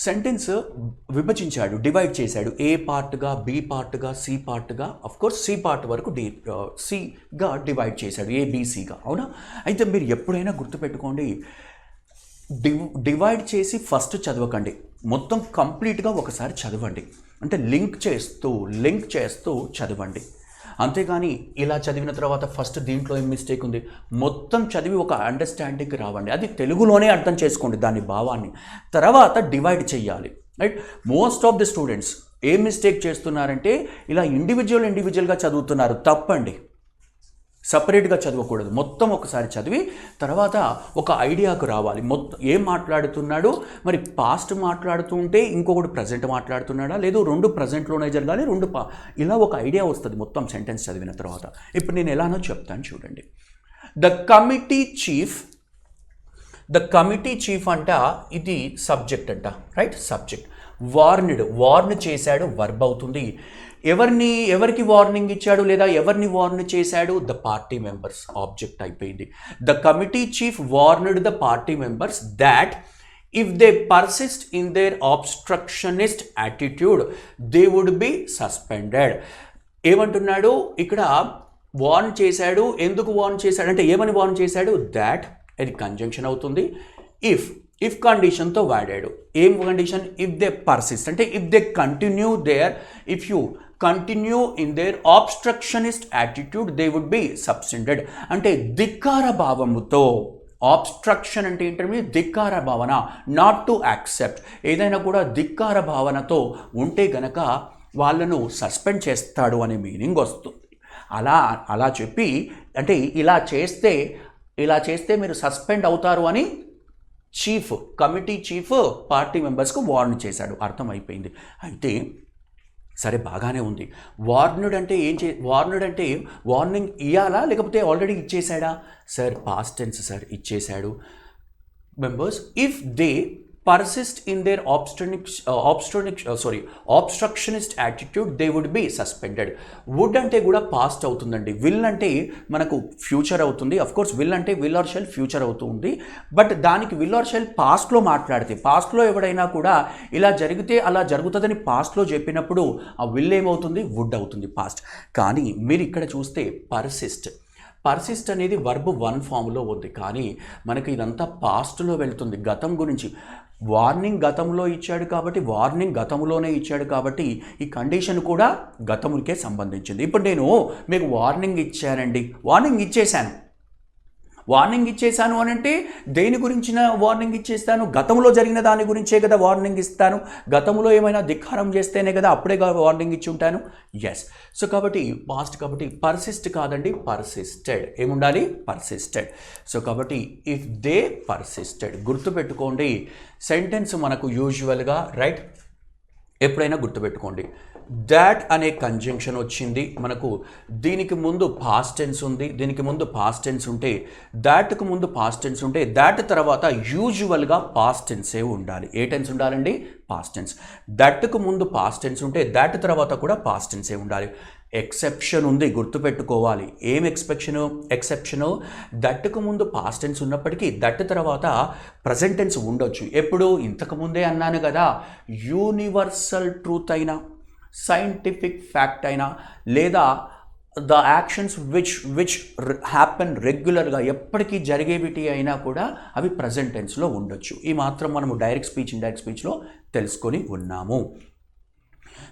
సెంటెన్స్ విభజించాడు, డివైడ్ చేశాడు. ఏ పార్ట్గా, బి పార్ట్గా, సి పార్ట్గా, అఫ్కోర్స్ సి పార్ట్ వరకు సిగా డివైడ్ చేశాడు, ఏబిసిగా. అవునా? అయితే మీరు ఎప్పుడైనా గుర్తుపెట్టుకోండి, డివైడ్ చేసి ఫస్ట్ చదవకండి, మొత్తం కంప్లీట్గా ఒకసారి చదవండి. అంటే లింక్ చేస్తూ చదవండి. అంతేగాని ఇలా చదివిన తర్వాత ఫస్ట్ దీంట్లో ఏం మిస్టేక్ ఉంది మొత్తం చదివి ఒక అండర్స్టాండింగ్కి రావండి. అది తెలుగులోనే అర్థం చేసుకోండి దాని భావాన్ని, తర్వాత డివైడ్ చేయాలి, right? Most of the students ఏం మిస్టేక్ చేస్తున్నారంటే ఇలా ఇండివిజువల్గా చదువుతున్నారు. తప్పండి. సపరేట్గా చదవకూడదు, మొత్తం ఒకసారి చదివి తర్వాత ఒక ఐడియాకు రావాలి. మొత్తం ఏం మాట్లాడుతున్నాడు, మరి పాస్ట్ మాట్లాడుతుంటే ఇంకొకటి ప్రజెంట్ మాట్లాడుతున్నాడా, లేదు రెండు ప్రజెంట్లోనే జరగాలి, ఇలా ఒక ఐడియా వస్తుంది మొత్తం సెంటెన్స్ చదివిన తర్వాత. ఇప్పుడు నేను ఎలానో చెప్తాను చూడండి. ద కమిటీ చీఫ్ అంట, ఇది సబ్జెక్ట్ అంట, రైట్? సబ్జెక్ట్. వార్న్ చేశాడు, వర్బ్ అవుతుంది. ఎవరికి వార్నింగ్ ఇచ్చాడు లేదా ఎవరిని వార్న్ చేశాడు? The party members. ఆబ్జెక్ట్ అయిపోయింది. The committee chief warned the party members that if they persist in their obstructionist attitude they would be suspended. ఏమంటున్నాడు ఇక్కడ? వార్న్ చేశాడు. ఎందుకు వార్న్ చేశాడు అంటే ఏమని వార్న్ చేశాడు? దాట్, ఇది కంజంక్షన్ అవుతుంది. ఇఫ్ కండిషన్తో వాడాడు. ఏం కండిషన్? ఇఫ్ దే పర్సిస్ట్ అంటే if they continue their, if you continue in their obstructionist attitude they would be suspended. అంటే ధిక్కార భావముతో, ఆబ్స్ట్రక్షన్ అంటే ఏంటంటే ధిక్కార భావన, నాట్ టు యాక్సెప్ట్, ఏదైనా కూడా ధిక్కార భావనతో ఉంటే గనక వాళ్ళను సస్పెండ్ చేస్తాడు అనే మీనింగ్ వస్తుంది. అలా చెప్పి అంటే ఇలా చేస్తే మీరు సస్పెండ్ అవుతారు అని కమిటీ చీఫ్ పార్టీ మెంబర్స్కు వార్న్ చేశాడు. అర్థమైపోయింది. అయితే సరే బాగానే ఉంది. వార్నుడ్ అంటే వార్నింగ్ ఇవ్వాలా లేకపోతే ఆల్రెడీ ఇచ్చేసాడా? సార్ పాస్ట్ టెన్స్ సార్, ఇచ్చేశాడు. Members if they persist in their obstructionist attitude they would be suspended. Would అంటే కూడా పాస్ట్ అవుతుందండి. విల్ అంటే మనకు ఫ్యూచర్ అవుతుంది. అఫ్కోర్స్ విల్ అంటే విల్ ఆర్ షెల్ ఫ్యూచర్ అవుతుంది. బట్ దానికి విల్ ఆర్ షెల్ పాస్ట్లో మాట్లాడితే, పాస్ట్లో ఎవడైనా కూడా ఇలా జరిగితే అలా జరుగుతుందని పాస్ట్లో చెప్పినప్పుడు ఆ విల్ ఏమవుతుంది? వుడ్ అవుతుంది పాస్ట్. కానీ మీరు ఇక్కడ చూస్తే పర్సిస్ట్ అనేది వర్బ్ వన్ ఫామ్లో ఉంది, కానీ మనకి ఇదంతా పాస్ట్లో వెళ్తుంది, గతం గురించి. వార్నింగ్ గతంలో ఇచ్చాడు కాబట్టి, వార్నింగ్ గతంలోనే ఇచ్చాడు కాబట్టి ఈ కండిషన్ కూడా గతమునికే సంబంధించింది. ఇప్పుడు నేను మీకు వార్నింగ్ ఇచ్చేశాను అని అంటే దేని గురించిన వార్నింగ్ ఇచ్చేస్తాను? గతంలో జరిగిన దాని గురించే కదా వార్నింగ్ ఇస్తాను. గతంలో ఏమైనా ధిక్కారం చేస్తేనే కదా అప్పుడే వార్నింగ్ ఇచ్చి ఉంటాను. ఎస్. సో కాబట్టి పాస్ట్ కాబట్టి పర్సిస్ట్ కాదండి, పర్సిస్టెడ్. ఏముండాలి? పర్సిస్టెడ్. సో కాబట్టి ఇఫ్ దే పర్సిస్టెడ్. గుర్తుపెట్టుకోండి, సెంటెన్స్ మనకు యూజువల్గా, రైట్, ఎప్పుడైనా గుర్తుపెట్టుకోండి, దాట్ అనే కంజంక్షన్ వచ్చింది మనకు. దీనికి ముందు పాస్ట్ టెన్స్ ఉంది, దీనికి ముందు పాస్ట్ టెన్స్ ఉంటే, దాట్కు ముందు పాస్ట్ టెన్స్ ఉంటే, దాట్ తర్వాత యూజువల్గా పాస్ట్ టెన్సే ఉండాలి. ఏ టెన్స్ ఉండాలండి? Past tense. దట్కు ముందు పాస్ట్ టెన్స్ ఉంటే దాట్ తర్వాత కూడా పాస్ట్ టెన్సే ఉండాలి. ఎక్సెప్షన్ ఉంది, గుర్తుపెట్టుకోవాలి. ఏం ఎక్సెప్షను? దట్కు ముందు పాస్ట్ టెన్స్ ఉన్నప్పటికీ దట్ తర్వాత ప్రజెంట్ టెన్స్ ఉండొచ్చు. ఎప్పుడు? ఇంతకుముందే అన్నాను కదా, యూనివర్సల్ ట్రూత్ అయినా, సైంటిఫిక్ ఫ్యాక్ట్ అయినా, లేదా ద యాక్షన్స్ విచ్ హ్యాపెన్ రెగ్యులర్గా, ఎప్పటికీ జరిగేవిటి అయినా కూడా అవి ప్రజెంట్ టెన్స్లో ఉండొచ్చు. ఈ మాత్రం మనము డైరెక్ట్ స్పీచ్, ఇండైరెక్ట్ స్పీచ్లో తెలుసుకొని ఉన్నాము.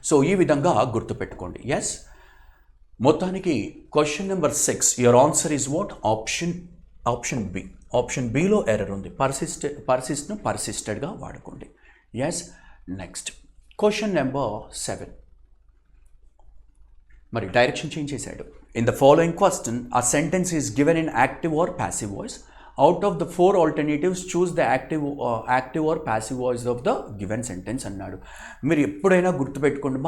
సో ఈ విధంగా గుర్తుపెట్టుకోండి. ఎస్. మొత్తానికి question number 6, your answer is what? Option B. Option బిలో ఎర్రర్ ఉంది. పర్సిస్ట్ను పర్సిస్టెడ్గా వాడుకోండి. ఎస్. Next question number 7. మరి డైరెక్షన్ చేంజ్ చేశాడు. In the following question a sentence is given in active or passive voice. Out of the 4 alternatives choose the active or passive voice of the given sentence అన్నాడు. మీరు ఎప్పుడైనా గుర్తుపెట్టుకోండి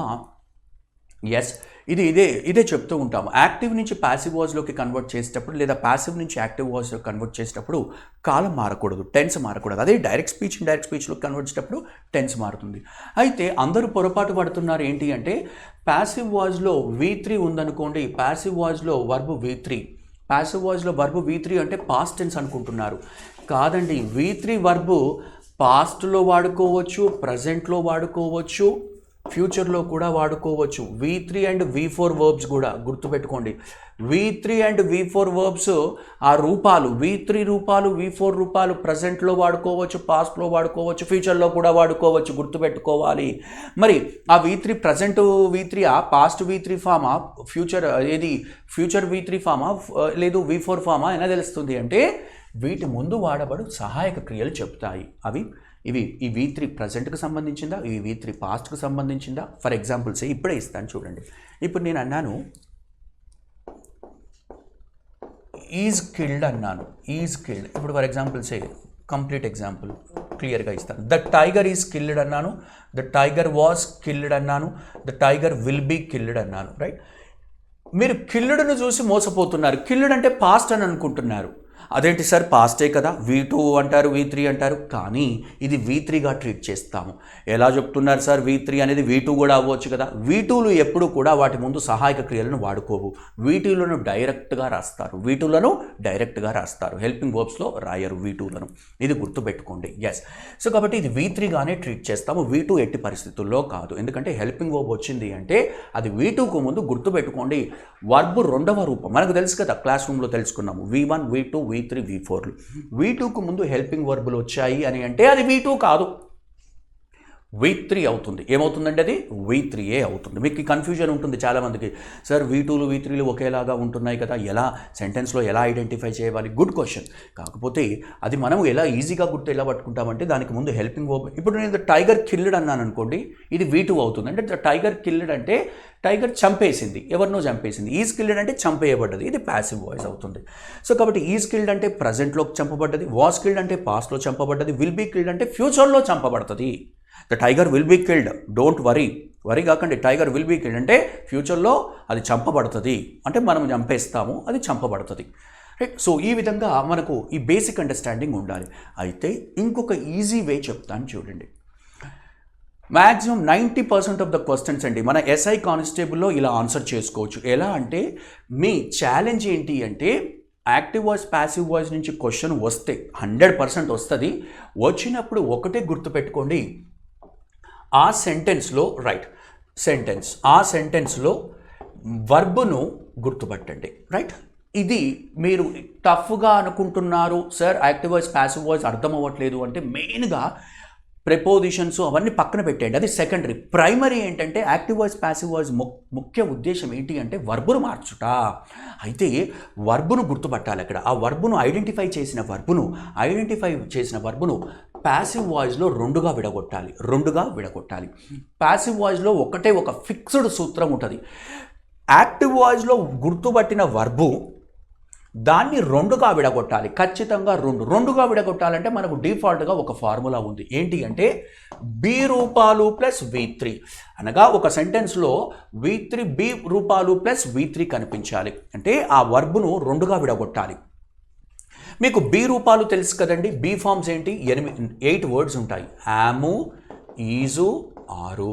ఎస్, ఇదే చెప్తూ ఉంటాము. యాక్టివ్ నుంచి ప్యాసివ్ వాయిస్లోకి కన్వర్ట్ చేసేటప్పుడు లేదా ప్యాసివ్ నుంచి యాక్టివ్ వాయిస్లోకి కన్వర్ట్ చేసేటప్పుడు కాలం మారకూడదు, టెన్స్ మారకూడదు. అదే డైరెక్ట్ స్పీచ్ ఇండైరెక్ట్ స్పీచ్లోకి కన్వర్ట్ చేసేటప్పుడు టెన్స్ మారుతుంది. అయితే అందరూ పొరపాటు పడుతున్నారు ఏంటి అంటే ప్యాసివ్ వాయిస్లో V3 ఉందనుకోండి, ప్యాసివ్ వాయిస్లో వర్బ్ V3, ప్యాసివ్ వాయిస్లో వర్బ్ V3 అంటే పాస్ట్ టెన్స్ అనుకుంటున్నారు. కాదండి, V3 వర్బ్ పాస్ట్లో వాడుకోవచ్చు, ప్రజెంట్లో వాడుకోవచ్చు, ఫ్యూచర్లో కూడా వాడుకోవచ్చు. V3 అండ్ V4 వర్బ్స్ కూడా గుర్తుపెట్టుకోండి. V3 అండ్ V4 వర్బ్స్ ఆ రూపాలు V3 రూపాలు V4 రూపాలు ప్రజెంట్లో వాడుకోవచ్చు, పాస్ట్లో వాడుకోవచ్చు, ఫ్యూచర్లో కూడా వాడుకోవచ్చు, గుర్తుపెట్టుకోవాలి. మరి ఆ V3 present V3 past V3 Fama, future V3 Fama లేదు V4 ఫామా ఎలా తెలుస్తుంది అంటే వీటి ముందు వాడబడు సహాయక క్రియలు చెప్తాయి. ఈ V3 ప్రజెంట్కి సంబంధించిందా, ఈ V3 పాస్ట్కి సంబంధించిందా? ఫర్ ఎగ్జాంపుల్స్ ఇప్పుడే ఇస్తాను చూడండి. ఇప్పుడు నేను అన్నాను ఈజ్ కిల్డ్ అన్నాను, ఈజ్ కిల్డ్. ఇప్పుడు ఫర్ ఎగ్జాంపుల్స్ కంప్లీట్ ఎగ్జాంపుల్ క్లియర్గా ఇస్తాను. ద టైగర్ ఈజ్ కిల్డ్ అన్నాను, ద టైగర్ వాజ్ కిల్డ్ అన్నాను, the tiger will be killed అన్నాను. రైట్? మీరు కిల్డ్ను చూసి మోసపోతున్నారు. కిల్డ్ అంటే పాస్ట్ అని అనుకుంటున్నారు. అదేంటి సార్ పాస్టే కదా, V2 అంటారు, V3 అంటారు, కానీ ఇది V3గా ట్రీట్ చేస్తాము. ఎలా చెప్తున్నారు సార్ V3 అనేది V2 కూడా అవ్వచ్చు కదా? V2లు ఎప్పుడు కూడా వాటి ముందు సహాయక క్రియలను వాడుకోవు. V2లను డైరెక్ట్గా రాస్తారు, హెల్పింగ్ వర్బ్స్లో రాయరు V2లను. ఇది గుర్తుపెట్టుకోండి. ఎస్. సో కాబట్టి ఇది V3గానే ట్రీట్ చేస్తాము, V2 ఎట్టి పరిస్థితుల్లో కాదు. ఎందుకంటే హెల్పింగ్ వర్బ్ వచ్చింది అంటే అది V2కు ముందు గుర్తుపెట్టుకోండి వర్బ్ రెండవ రూపం. మనకు తెలుసు కదా, క్లాస్ రూమ్లో తెలుసుకున్నాము V1, V2, V3, V4లు. V2కు ముందు హెల్పింగ్ వర్బులు వచ్చాయి అని అంటే అది V2 కాదు, V3 అవుతుంది. ఏమవుతుందంటే అది V3ఏ అవుతుంది. మీకు కన్ఫ్యూజన్ ఉంటుంది చాలామందికి, సార్ V2లు V3లు ఒకేలాగా ఉంటున్నాయి కదా, సెంటెన్స్లో ఎలా ఐడెంటిఫై చేయాలి? Good question. కాకపోతే అది మనం ఈజీగా ఎలా పట్టుకుంటామంటే దానికి ముందు హెల్పింగ్ వర్బ్. ఇప్పుడు నేను టైగర్ కిల్డ్ అన్నాను అనుకోండి, ఇది V2 అవుతుంది. అంటే టైగర్ కిల్డ్ అంటే టైగర్ చంపేసింది, ఎవరినో చంపేసింది. ఈజ్ కిల్డ్ అంటే చంపేయబడ్డది, ఇది ప్యాసివ్ వాయిస్ అవుతుంది. సో కాబట్టి ఈజ్ కిల్డ్ అంటే ప్రజెంట్లో చంపబడ్డది, వాజ్ కిల్డ్ అంటే పాస్ట్లో చంపబడ్డది, విల్ బీ కిల్డ్ అంటే ఫ్యూచర్లో చంపబడుతుంది. The tiger will be killed, don't worry కాకండి. టైగర్ విల్ బీ కిల్డ్ అంటే ఫ్యూచర్లో అది చంపబడుతుంది, అంటే మనం చంపేస్తాము, అది చంపబడుతుంది. రైట్? సో ఈ విధంగా మనకు ఈ బేసిక్ అండర్స్టాండింగ్ ఉండాలి. అయితే ఇంకొక ఈజీ వే చెప్తాను చూడండి. మ్యాక్సిమం 90% ఆఫ్ ద క్వశ్చన్స్ అండి మన SI కానిస్టేబుల్లో ఇలా ఆన్సర్ చేసుకోవచ్చు. ఎలా అంటే మీ ఛాలెంజ్ ఏంటి అంటే యాక్టివ్ వాయిస్ ప్యాసివ్ వాయిస్ నుంచి క్వశ్చన్ వస్తే 100% వస్తుంది. వచ్చినప్పుడు ఒకటే గుర్తుపెట్టుకోండి, ఆ సెంటెన్స్లో ఆ సెంటెన్స్లో వర్బును గుర్తుపట్టండి. రైట్? ఇది మీరు టఫ్గా అనుకుంటున్నారు sir, active voice passive voice అర్థం అవ్వట్లేదు అంటే మెయిన్గా ప్రెపోజిషన్స్ అవన్నీ పక్కన పెట్టండి, అది సెకండరీ. ప్రైమరీ ఏంటంటే యాక్టివ్ వాయిస్ ప్యాసివ్ వాయిస్ ముఖ్య ఉద్దేశం ఏంటి అంటే వర్బును మార్చుట. అయితే వర్బును గుర్తుపట్టాలి. అక్కడ ఆ వర్బును ఐడెంటిఫై చేసిన వర్బును ప్యాసివ్ వాయిస్లో రెండుగా విడగొట్టాలి. ప్యాసివ్ వాయిస్లో ఒక ఫిక్స్డ్ సూత్రం ఉంటుంది. యాక్టివ్ వాయిస్లో గుర్తుపట్టిన వర్బు దాన్ని రెండుగా విడగొట్టాలి, ఖచ్చితంగా రెండుగా విడగొట్టాలంటే మనకు డిఫాల్ట్గా ఒక ఫార్ములా ఉంది. ఏంటి అంటే B రూపాలు ప్లస్ V3, అనగా ఒక సెంటెన్స్లో V3 B రూపాలు ప్లస్ V3 కనిపించాలి అంటే ఆ వర్బును రెండుగా విడగొట్టాలి. మీకు B రూపాలు తెలుసు కదండి, B ఫార్మ్స్ ఏంటి? 8 వర్డ్స్ ఉంటాయి. యాము, ఈజు, ఆరు,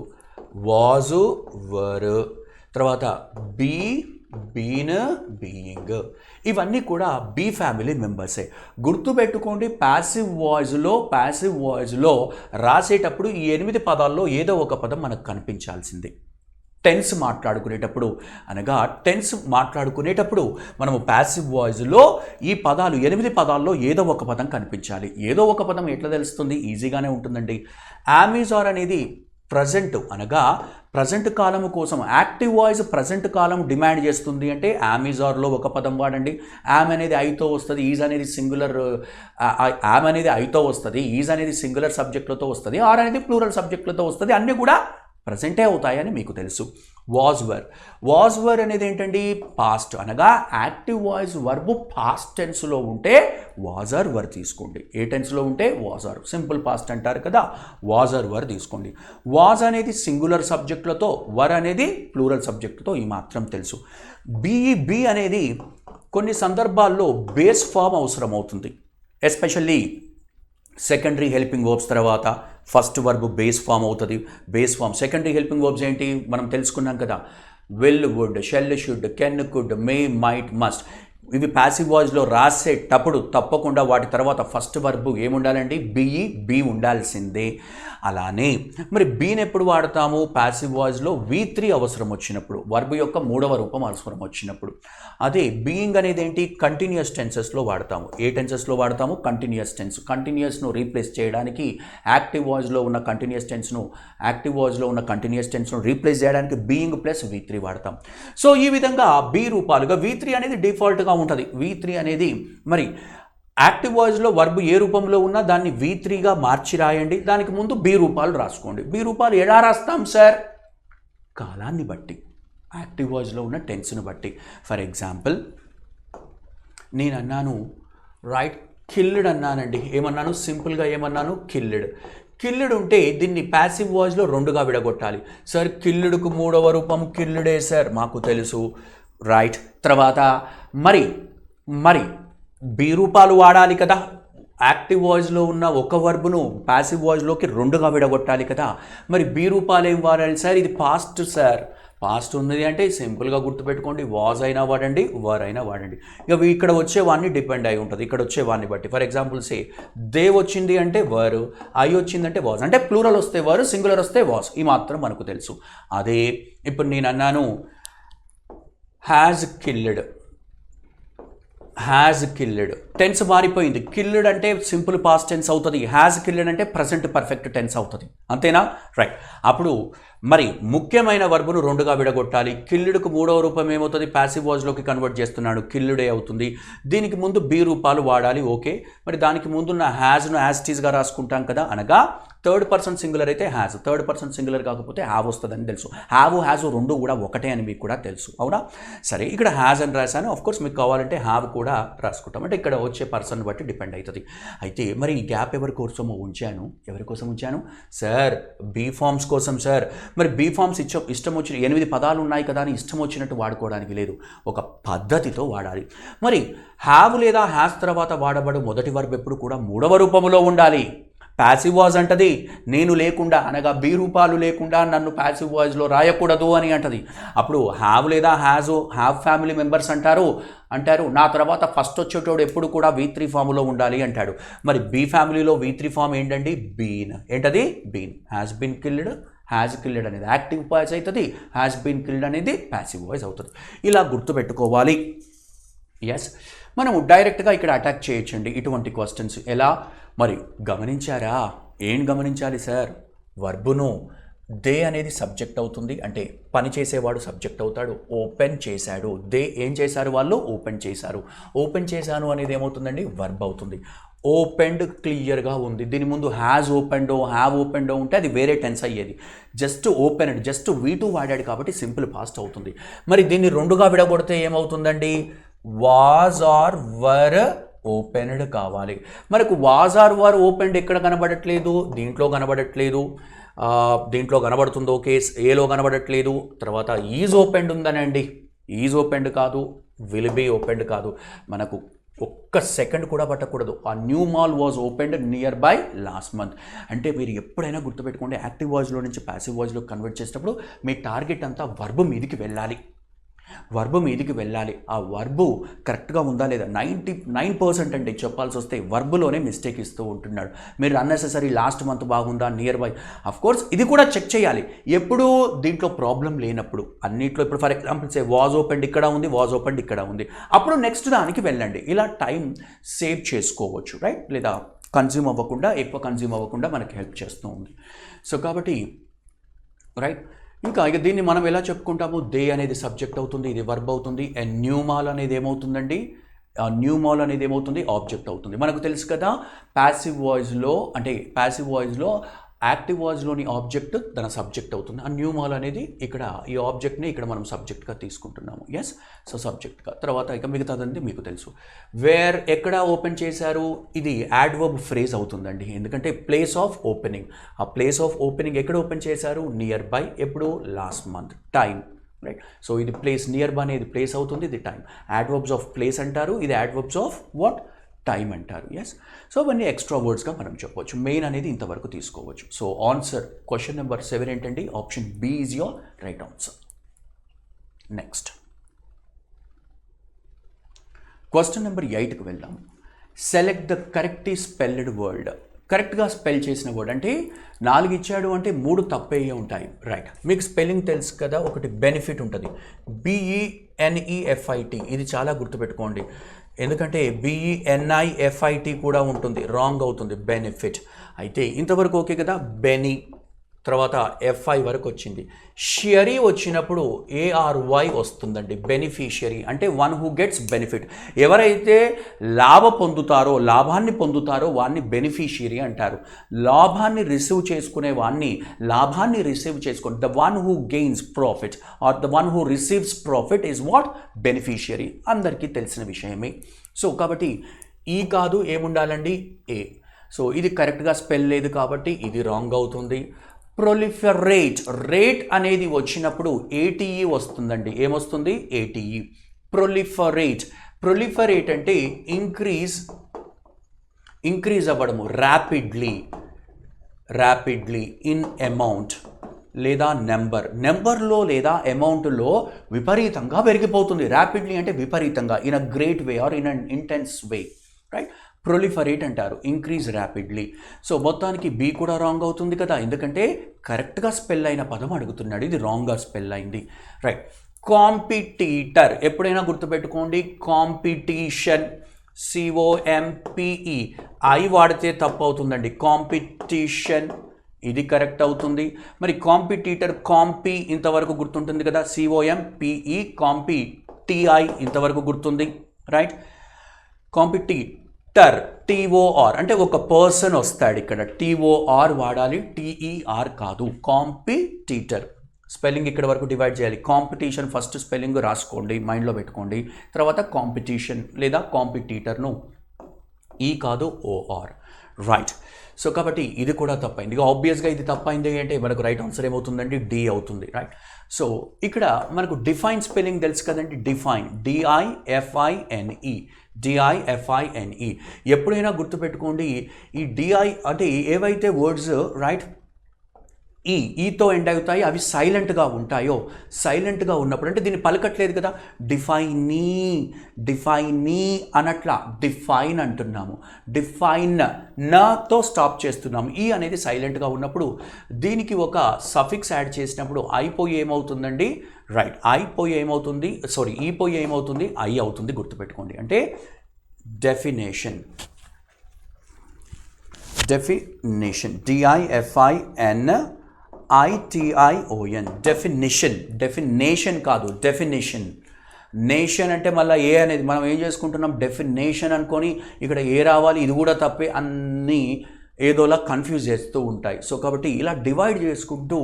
వాజు, వర్, తర్వాత బీన్, బీయింగ్, ఇవన్నీ కూడా బీ ఫ్యామిలీ మెంబర్సే. గుర్తుపెట్టుకోండి, ప్యాసివ్ వాయిస్లో రాసేటప్పుడు ఈ 8 పదాల్లో ఏదో ఒక పదం మనకు కనిపించాల్సిందే. టెన్స్ మాట్లాడుకునేటప్పుడు మనము ప్యాసివ్ వాయిస్లో ఈ పదాలు 8 పదాల్లో ఏదో ఒక పదం కనిపించాలి. ఏదో ఒక పదం ఎట్లా తెలుస్తుంది? ఈజీగానే ఉంటుందండి. అమెజాన్ అనేది ప్రజెంట్, అనగా ప్రజెంట్ కాలము కోసం యాక్టివ్ వాయిస్ ప్రజెంట్ కాలం డిమాండ్ చేస్తుంది అంటే అమెజాన్లో ఒక పదం వాడండి. యామ్ అనేది ఐతో వస్తుంది, ఈజ్ అనేది సింగులర్, యామ్ అనేది ఐతో వస్తుంది, ఈజ్ అనేది సింగులర్ సబ్జెక్టులతో వస్తుంది, ఆర్ అనేది ప్లూరల్ సబ్జెక్టులతో వస్తుంది. అన్నీ కూడా ప్రజెంటే అవుతాయని మీకు తెలుసు. వాజ్ వర్ అనేది ఏంటండి, పాస్ట్, అనగా యాక్టివ్ వాయిస్ వర్బ్ పాస్ట్ టెన్స్లో ఉంటే వాజ్ ఆర్ వర్ తీసుకోండి. ఏ టెన్స్లో ఉంటే వాజ్ ఆర్, సింపుల్ పాస్ట్ అంటారు కదా, వాజ్ ఆర్ వర్ తీసుకోండి. వాజ్ అనేది సింగులర్ సబ్జెక్టులతో, వర్ అనేది ప్లూరల్ సబ్జెక్టుతో ఈ మాత్రం తెలుసు. బీ అనేది కొన్ని సందర్భాల్లో బేస్ ఫామ్ అవసరం అవుతుంది. ఎస్పెషల్లీ సెకండరీ హెల్పింగ్ వర్బ్స్ తర్వాత ఫస్ట్ వర్బ్ బేస్ ఫామ్ అవుతుంది. Base form secondary helping verbs ఏంటి మనం తెలుసుకున్నాం కదా, will, would, shall, should, can, could, may, might, must. ఇవి ప్యాసివ్ వాయిస్లో రాసేటప్పుడు తప్పకుండా వాటి తర్వాత ఫస్ట్ వర్బ్ ఏముండాలండి, బీ ఉండాల్సిందే. అలానే మరి బీని ఎప్పుడు వాడతాము, ప్యాసివ్ వాయిస్లో V3 అవసరం వచ్చినప్పుడు, వర్బ్ యొక్క మూడవ రూపం అవసరం వచ్చినప్పుడు. అదే బీయింగ్ అనేది ఏంటి, కంటిన్యూస్ టెన్సెస్లో వాడతాము. ఏ టెన్సెస్లో వాడతాము, కంటిన్యూస్ టెన్స్. కంటిన్యూస్ను రీప్లేస్ చేయడానికి యాక్టివ్ వాయిస్లో ఉన్న కంటిన్యూస్ టెన్స్ను రీప్లేస్ చేయడానికి బీయింగ్ ప్లస్ V3 వాడతాం. సో ఈ విధంగా బీ రూపాలుగా V3 అనేది డిఫాల్ట్గా ఉంటుంది. V3 అనేది మరి యాక్టివ్ వాయిస్లో వర్బ్ ఏ రూపంలో ఉన్నా దాన్ని V3గా మార్చి రాయండి. దానికి ముందు బీ రూపాలు రాసుకోండి. బీ రూపాలు ఎలా రాస్తాం సార్, కాలాన్ని బట్టి, యాక్టివ్ వాయిస్లో ఉన్న టెన్స్ను బట్టి. ఫర్ ఎగ్జాంపుల్ నేను అన్నాను రైట్, కిల్డ్ అన్నానండి. ఏమన్నాను, సింపుల్గా ఏమన్నాను, కిల్డ్ ఉంటే దీన్ని ప్యాసివ్ వాయిస్లో రెండుగా విడగొట్టాలి. సార్ కిల్లుడుకు మూడవ రూపం కిల్లుడే సార్, మాకు తెలుసు, రైట్. తర్వాత మరి బీ రూపాలు వాడాలి కదా, యాక్టివ్ వాయిస్లో ఉన్న ఒక వర్బ్ను ప్యాసివ్ వాయిస్లోకి రెండుగా విడగొట్టాలి కదా. మరి బీ రూపాలు ఏం వాడాలి సార్, ఇది పాస్ట్ సార్. పాస్ట్ ఉంది అంటే సింపుల్గా గుర్తుపెట్టుకోండి, వాజ్ అయినా వాడండి, వర్ అయినా వాడండి. ఇక ఇక్కడ వచ్చేవాడిని డిపెండ్ అయి ఉంటుంది, ఇక్కడ వచ్చేవాడిని బట్టి. ఫర్ ఎగ్జాంపుల్ సే దే వచ్చింది అంటే వర్, ఐ వచ్చిందంటే వాజ్. అంటే ప్లూరల్ వస్తే వర్, సింగులర్ వస్తే వాజ్. ఈ మాత్రం మనకు తెలుసు. అదే ఇప్పుడు నేను అన్నాను హ్యాజ్ కిల్డ్, టెన్స్ మారిపోయింది. కిల్డ్ అంటే సింపుల్ పాస్ట్ టెన్స్ అవుతుంది, హ్యాజ్ కిల్డ్ అంటే ప్రజెంట్ పర్ఫెక్ట్ టెన్స్ అవుతుంది. అంతేనా, రైట్. అప్పుడు మరి ముఖ్యమైన వర్బును రెండుగా విడగొట్టాలి. కిల్లుడుకు మూడవ రూపం ఏమవుతుంది, ప్యాసివ్ వాయిస్లోకి కన్వర్ట్ చేస్తున్నాడు, కిల్లుడే అవుతుంది. దీనికి ముందు బీ రూపాలు వాడాలి, ఓకే. మరి దానికి ముందున్న హ్యాజ్ను యాజ్ టీజ్గా రాసుకుంటాం కదా, అనగా థర్డ్ పర్సన్ సింగులర్ అయితే హ్యాజ్, థర్డ్ పర్సన్ సింగులర్ కాకపోతే హ్యావ్ వస్తుందని తెలుసు. హ్యావ్ రెండు కూడా ఒకటే అని మీకు కూడా తెలుసు, అవునా. సరే, ఇక్కడ హ్యాజ్ అని రాశాను. ఆఫ్కోర్స్ మీకు కావాలంటే హ్యావ్ కూడా రాసుకుంటాం, అంటే ఇక్కడ వచ్చే పర్సన్ బట్టి డిపెండ్ అవుతుంది. అయితే మరి ఈ గ్యాప్ ఎవరి కోసం ఉంచాను సార్, బీ ఫార్మ్స్ కోసం సార్. మరి బీ ఫార్మ్స్ ఇష్టం వచ్చిన 8 పదాలు ఉన్నాయి కదా అని ఇష్టం వచ్చినట్టు వాడుకోవడానికి లేదు, ఒక పద్ధతితో వాడాలి. మరి హ్యావ్ లేదా హ్యాస్ తర్వాత వాడబడు మొదటి వర్బ్ ఎప్పుడు కూడా మూడవ రూపంలో ఉండాలి. ప్యాసివ్ వాయిస్ అంటది నేను లేకుండా, అనగా బీ రూపాలు లేకుండా నన్ను ప్యాసివ్ వాయిస్లో రాయకూడదు అని అంటది. అప్పుడు హ్యావ్ లేదా హ్యావ్ ఫ్యామిలీ మెంబర్స్ అంటారు. నా తర్వాత ఫస్ట్ వచ్చేటోడు ఎప్పుడు కూడా V3 ఫామ్లో ఉండాలి అంటాడు. మరి బీ ఫ్యామిలీలో V3 ఫామ్ ఏంటండి, బీన్. ఏంటది, బీన్. హ్యాస్ బీన్ కిల్డ్ అనేది యాక్టివ్ వాయిస్ అవుతుంది, హ్యాస్ బీన్ కిల్డ్ అనేది ప్యాసివ్ వాయిస్ అవుతుంది. ఇలా గుర్తుపెట్టుకోవాలి. ఎస్, మనము డైరెక్ట్గా ఇక్కడ అటాక్ చేయొచ్చండి ఇటువంటి క్వశ్చన్స్. ఎలా మరి గమనించారా, ఏం గమనించాలి సార్, వర్బును దే అనేది సబ్జెక్ట్ అవుతుంది, అంటే పని చేసేవాడు సబ్జెక్ట్ అవుతాడు. ఓపెన్ చేశాడు, దే ఏం చేశారు, వాళ్ళు ఓపెన్ చేశారు. ఓపెన్ చేశాను అనేది ఏమవుతుందండి, వర్బ్ అవుతుంది. ఓపెన్డ్ క్లియర్గా ఉంది. దీని ముందు హ్యావ్ ఓపెన్డో ఉంటే అది వేరే టెన్స్ అయ్యేది. జస్ట్ ఓపెన్డ్, జస్ట్ V2 వాడాడు కాబట్టి సింపుల్ పాస్ట్ అవుతుంది. మరి దీన్ని రెండుగా విడగొడితే ఏమవుతుందండి, వాజ్ ఆర్ వర్ ఓపెన్డ్ కావాలి. మనకు వాజ్ ఆర్ వర్ ఓపెన్డ్ ఎక్కడ కనబడట్లేదు, దీంట్లో కనబడుతుంది, ఓకే. ఏలో కనబడట్లేదు. తర్వాత ఈజ్ ఓపెన్డ్ ఉందనండి, ఈజ్ ఓపెన్డ్ కాదు, విల్ బీ ఓపెన్డ్ కాదు. మనకు ఒక్క సెకండ్ కూడా పట్టకూడదు. ఆ new mall was opened near by last month. అంటే మీరు ఎప్పుడైనా గుర్తుపెట్టుకోండి, యాక్టివ్ వాయిస్లో నుంచి ప్యాసివ్ వాయిస్లో కన్వర్ట్ చేసేటప్పుడు మీ టార్గెట్ అంతా వర్బ్ మీదికి వెళ్ళాలి. ఆ వర్బు కరెక్ట్గా ఉందా లేదా. 99% అంటే చెప్పాల్సి వస్తే వర్బులోనే మిస్టేక్ ఇస్తూ ఉంటున్నాడు. మీరు అన్నెసెసరీ లాస్ట్ మంత్ బాగుందా, నియర్ బై. కోర్స్ ఇది కూడా చెక్ చేయాలి ఎప్పుడు, దీంట్లో ప్రాబ్లం లేనప్పుడు. అన్నిట్లో ఇప్పుడు for example say was opened ఇక్కడ ఉంది, వాజ్ ఓపెన్డ్ ఇక్కడ ఉంది, అప్పుడు నెక్స్ట్ దానికి వెళ్ళండి. ఇలా టైం సేవ్ చేసుకోవచ్చు, రైట్. లేదా ఎక్కువ కన్జ్యూమ్ అవ్వకుండా మనకి హెల్ప్ చేస్తూ ఉంది. సో కాబట్టి రైట్, ఇంకా ఇక దీన్ని మనం ఎలా చెప్పుకుంటాము, దే అనేది సబ్జెక్ట్ అవుతుంది, ఇది వర్బ్ అవుతుంది. అండ్ న్యూ మాల్ అనేది ఏమవుతుందండి, ఆబ్జెక్ట్ అవుతుంది. మనకు తెలుసు కదా ప్యాసివ్ వాయిస్లో యాక్టివ్ వాజ్లోని ఆబ్జెక్ట్ తన సబ్జెక్ట్ అవుతుంది. ఆ న్యూ మాల్ అనేది ఇక్కడ ఈ ఆబ్జెక్ట్ని ఇక్కడ మనం సబ్జెక్ట్గా తీసుకుంటున్నాము. ఎస్, సో సబ్జెక్ట్గా. తర్వాత ఇక మిగతాదండి మీకు తెలుసు. వేర్ ఎక్కడ ఓపెన్ చేశారు, ఇది యాడ్వర్బ్ ఫ్రేజ్ అవుతుందండి, ఎందుకంటే ప్లేస్ ఆఫ్ ఓపెనింగ్. ఆ ప్లేస్ ఆఫ్ ఓపెనింగ్ ఎక్కడ ఓపెన్ చేశారు, నియర్ బై. ఎప్పుడు, last month. Time, right. So ఇది ప్లేస్, నియర్ బై అనేది ప్లేస్ అవుతుంది, ఇది టైం. యాడ్వర్బ్స్ ఆఫ్ ప్లేస్ అంటారు, ఇది యాడ్వర్బ్స్ ఆఫ్ వాట్, టైం అంటారు. ఎస్, సో అవన్నీ ఎక్స్ట్రా వర్డ్స్గా మనం చెప్పవచ్చు. మెయిన్ అనేది ఇంతవరకు తీసుకోవచ్చు. సో ఆన్సర్ క్వశ్చన్ నెంబర్ 7 ఏంటండి, option B is your right answer. Next question number 8కి వెళ్దాం. Select the correctly spelled word. కరెక్ట్గా స్పెల్ చేసిన వర్డ్ అంటే 4 ఇచ్చాడు అంటే 3 తప్పే ఉంటాయి, రైట్. మీకు స్పెల్లింగ్ తెలుసు కదా, ఒకటి బెనిఫిట్ ఉంటుంది, BENEFIT. ఇది చాలా గుర్తుపెట్టుకోండి, ఎందుకంటే BENIFIT కూడా ఉంటుంది, రాంగ్ అవుతుంది, బెనిఫిట్. అయితే ఇంతవరకు ఓకే కదా. బెనీ, తర్వాత FI వరకు వచ్చింది. షియరీ వచ్చినప్పుడు ARY వస్తుందండి, బెనిఫిషియరీ అంటే వన్ హూ గెట్స్ బెనిఫిట్. ఎవరైతే లాభాన్ని పొందుతారో వాడిని బెనిఫిషియరీ అంటారు. లాభాన్ని రిసీవ్ చేసుకునే వాడిని, the one who gains profit or the one who receives profit is what, beneficiary. అందరికీ తెలిసిన విషయమే. సో కాబట్టి ఈ కాదు, ఏముండాలండి, ఏ. సో ఇది కరెక్ట్గా స్పెల్ లేదు కాబట్టి ఇది రాంగ్ అవుతుంది. ప్రొలిఫెరేట్, రేట్ అనేది వచ్చినప్పుడు ATE వస్తుందండి, ఏమొస్తుంది, ATE. ప్రొలిఫెరేట్ అంటే ఇంక్రీజ్ అవ్వడము, ర్యాపిడ్లీ ఇన్ అమౌంట్ లేదా నెంబర్లో లేదా అమౌంట్లో విపరీతంగా పెరిగిపోతుంది. ర్యాపిడ్లీ అంటే విపరీతంగా, in a great way or in an intense way, right. Proliferate అంటారు, ఇంక్రీజ్ ర్యాపిడ్లీ. సో మొత్తానికి బి కూడా రాంగ్ అవుతుంది కదా, ఎందుకంటే కరెక్ట్గా స్పెల్ అయిన పదం అడుగుతున్నాడు, ఇది రాంగ్గా స్పెల్ అయింది, రైట్. కాంపిటీటర్, ఎప్పుడైనా గుర్తుపెట్టుకోండి, కాంపిటీషన్, COMPE, ఐ వాడితే తప్పు అవుతుందండి, కాంపిటీషన్, ఇది కరెక్ట్ అవుతుంది. మరి కాంపిటీటర్, కాంపి ఇంతవరకు గుర్తుంటుంది కదా, COMPE, కాంపి, TI ఇంతవరకు గుర్తుంది, రైట్. కాంపిటీటర్, TOR అంటే ఒక పర్సన్ వస్తాడు, ఇక్కడ TOR వాడాలి, TER కాదు. కాంపిటీటర్ స్పెల్లింగ్ ఇక్కడ వరకు డివైడ్ చేయాలి. కాంపిటీషన్ ఫస్ట్ స్పెల్లింగ్ రాసుకోండి, మైండ్లో పెట్టుకోండి. తర్వాత కాంపిటీషన్ లేదా కాంపిటీటర్ను ఈ కాదు, OR, రైట్. సో కాబట్టి ఇది కూడా తప్పైంది. ఇక ఆబ్వియస్గా ఇది తప్పైంది అంటే మనకు రైట్ ఆన్సర్ ఏమవుతుందండి, D అవుతుంది, రైట్. సో ఇక్కడ మనకు డిఫైన్ స్పెల్లింగ్ తెలుసు కదండి, డిఫైన్, DIFINE. ఎప్పుడైనా గుర్తుపెట్టుకోండి, ఈ DI అంటే ఏవైతే వర్డ్స్, రైట్, ఈతో ఎండ్ అవుతాయి, అవి సైలెంట్గా ఉన్నప్పుడు, అంటే దీన్ని పలకట్లేదు కదా, డిఫైనీ అనట్లా, డిఫైన్ అంటున్నాము, డిఫైన్ నాతో స్టాప్ చేస్తున్నాము. ఈ అనేది సైలెంట్గా ఉన్నప్పుడు దీనికి ఒక సఫిక్స్ యాడ్ చేసినప్పుడు అయిపోయి ఏమవుతుందండి, రైట్, ఈ పోయి ఏమవుతుంది, ఐ అవుతుంది, గుర్తుపెట్టుకోండి. అంటే డెఫినేషన్, DIFINITION, డెఫినేషన్ కాదు, డెఫినేషన్. నేషన్ అంటే మళ్ళీ ఏ అనేది మనం ఏం చేసుకుంటున్నాం, డెఫినేషన్ అనుకొని ఇక్కడ ఏ రావాలి, ఇది కూడా తప్పే, అన్నీ ఏదోలా కన్ఫ్యూజ్ చేస్తూ ఉంటాయి. సో కాబట్టి ఇలా డివైడ్ చేసుకుంటూ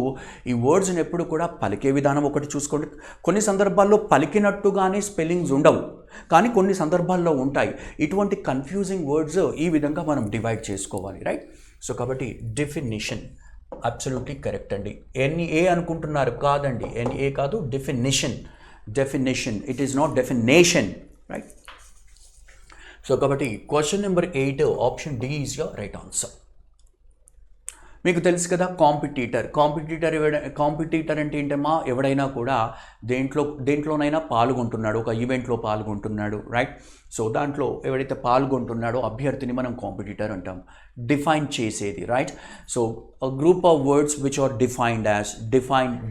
ఈ వర్డ్స్ని ఎప్పుడు కూడా పలికే విధానం ఒకటి చూసుకోండి. కొన్ని సందర్భాల్లో పలికినట్టుగానే స్పెల్లింగ్స్ ఉండవు, కానీ కొన్ని సందర్భాల్లో ఉంటాయి. ఇటువంటి కన్ఫ్యూజింగ్ వర్డ్స్ ఈ విధంగా మనం డివైడ్ చేసుకోవాలి, రైట్. సో కాబట్టి డెఫినేషన్ అబ్సల్యూట్లీ కరెక్ట్ అండి. NA అనుకుంటున్నారు, కాదండి, NA కాదు, definition, it is not definition, right. So కాబట్టి question number 8 option D is your right answer. మీకు తెలుసు కదా, కాంపిటీటర్ అంటే ఏంటమ్మా, ఎవడైనా కూడా దేంట్లోనైనా పాల్గొంటున్నాడు, ఒక ఈవెంట్లో పాల్గొంటున్నాడు, రైట్. సో దాంట్లో ఎవడైతే పాల్గొంటున్నాడో అభ్యర్థిని మనం కాంపిటీటర్ అంటాం, డిఫైన్ చేసేది, right. So group of words which are defined as,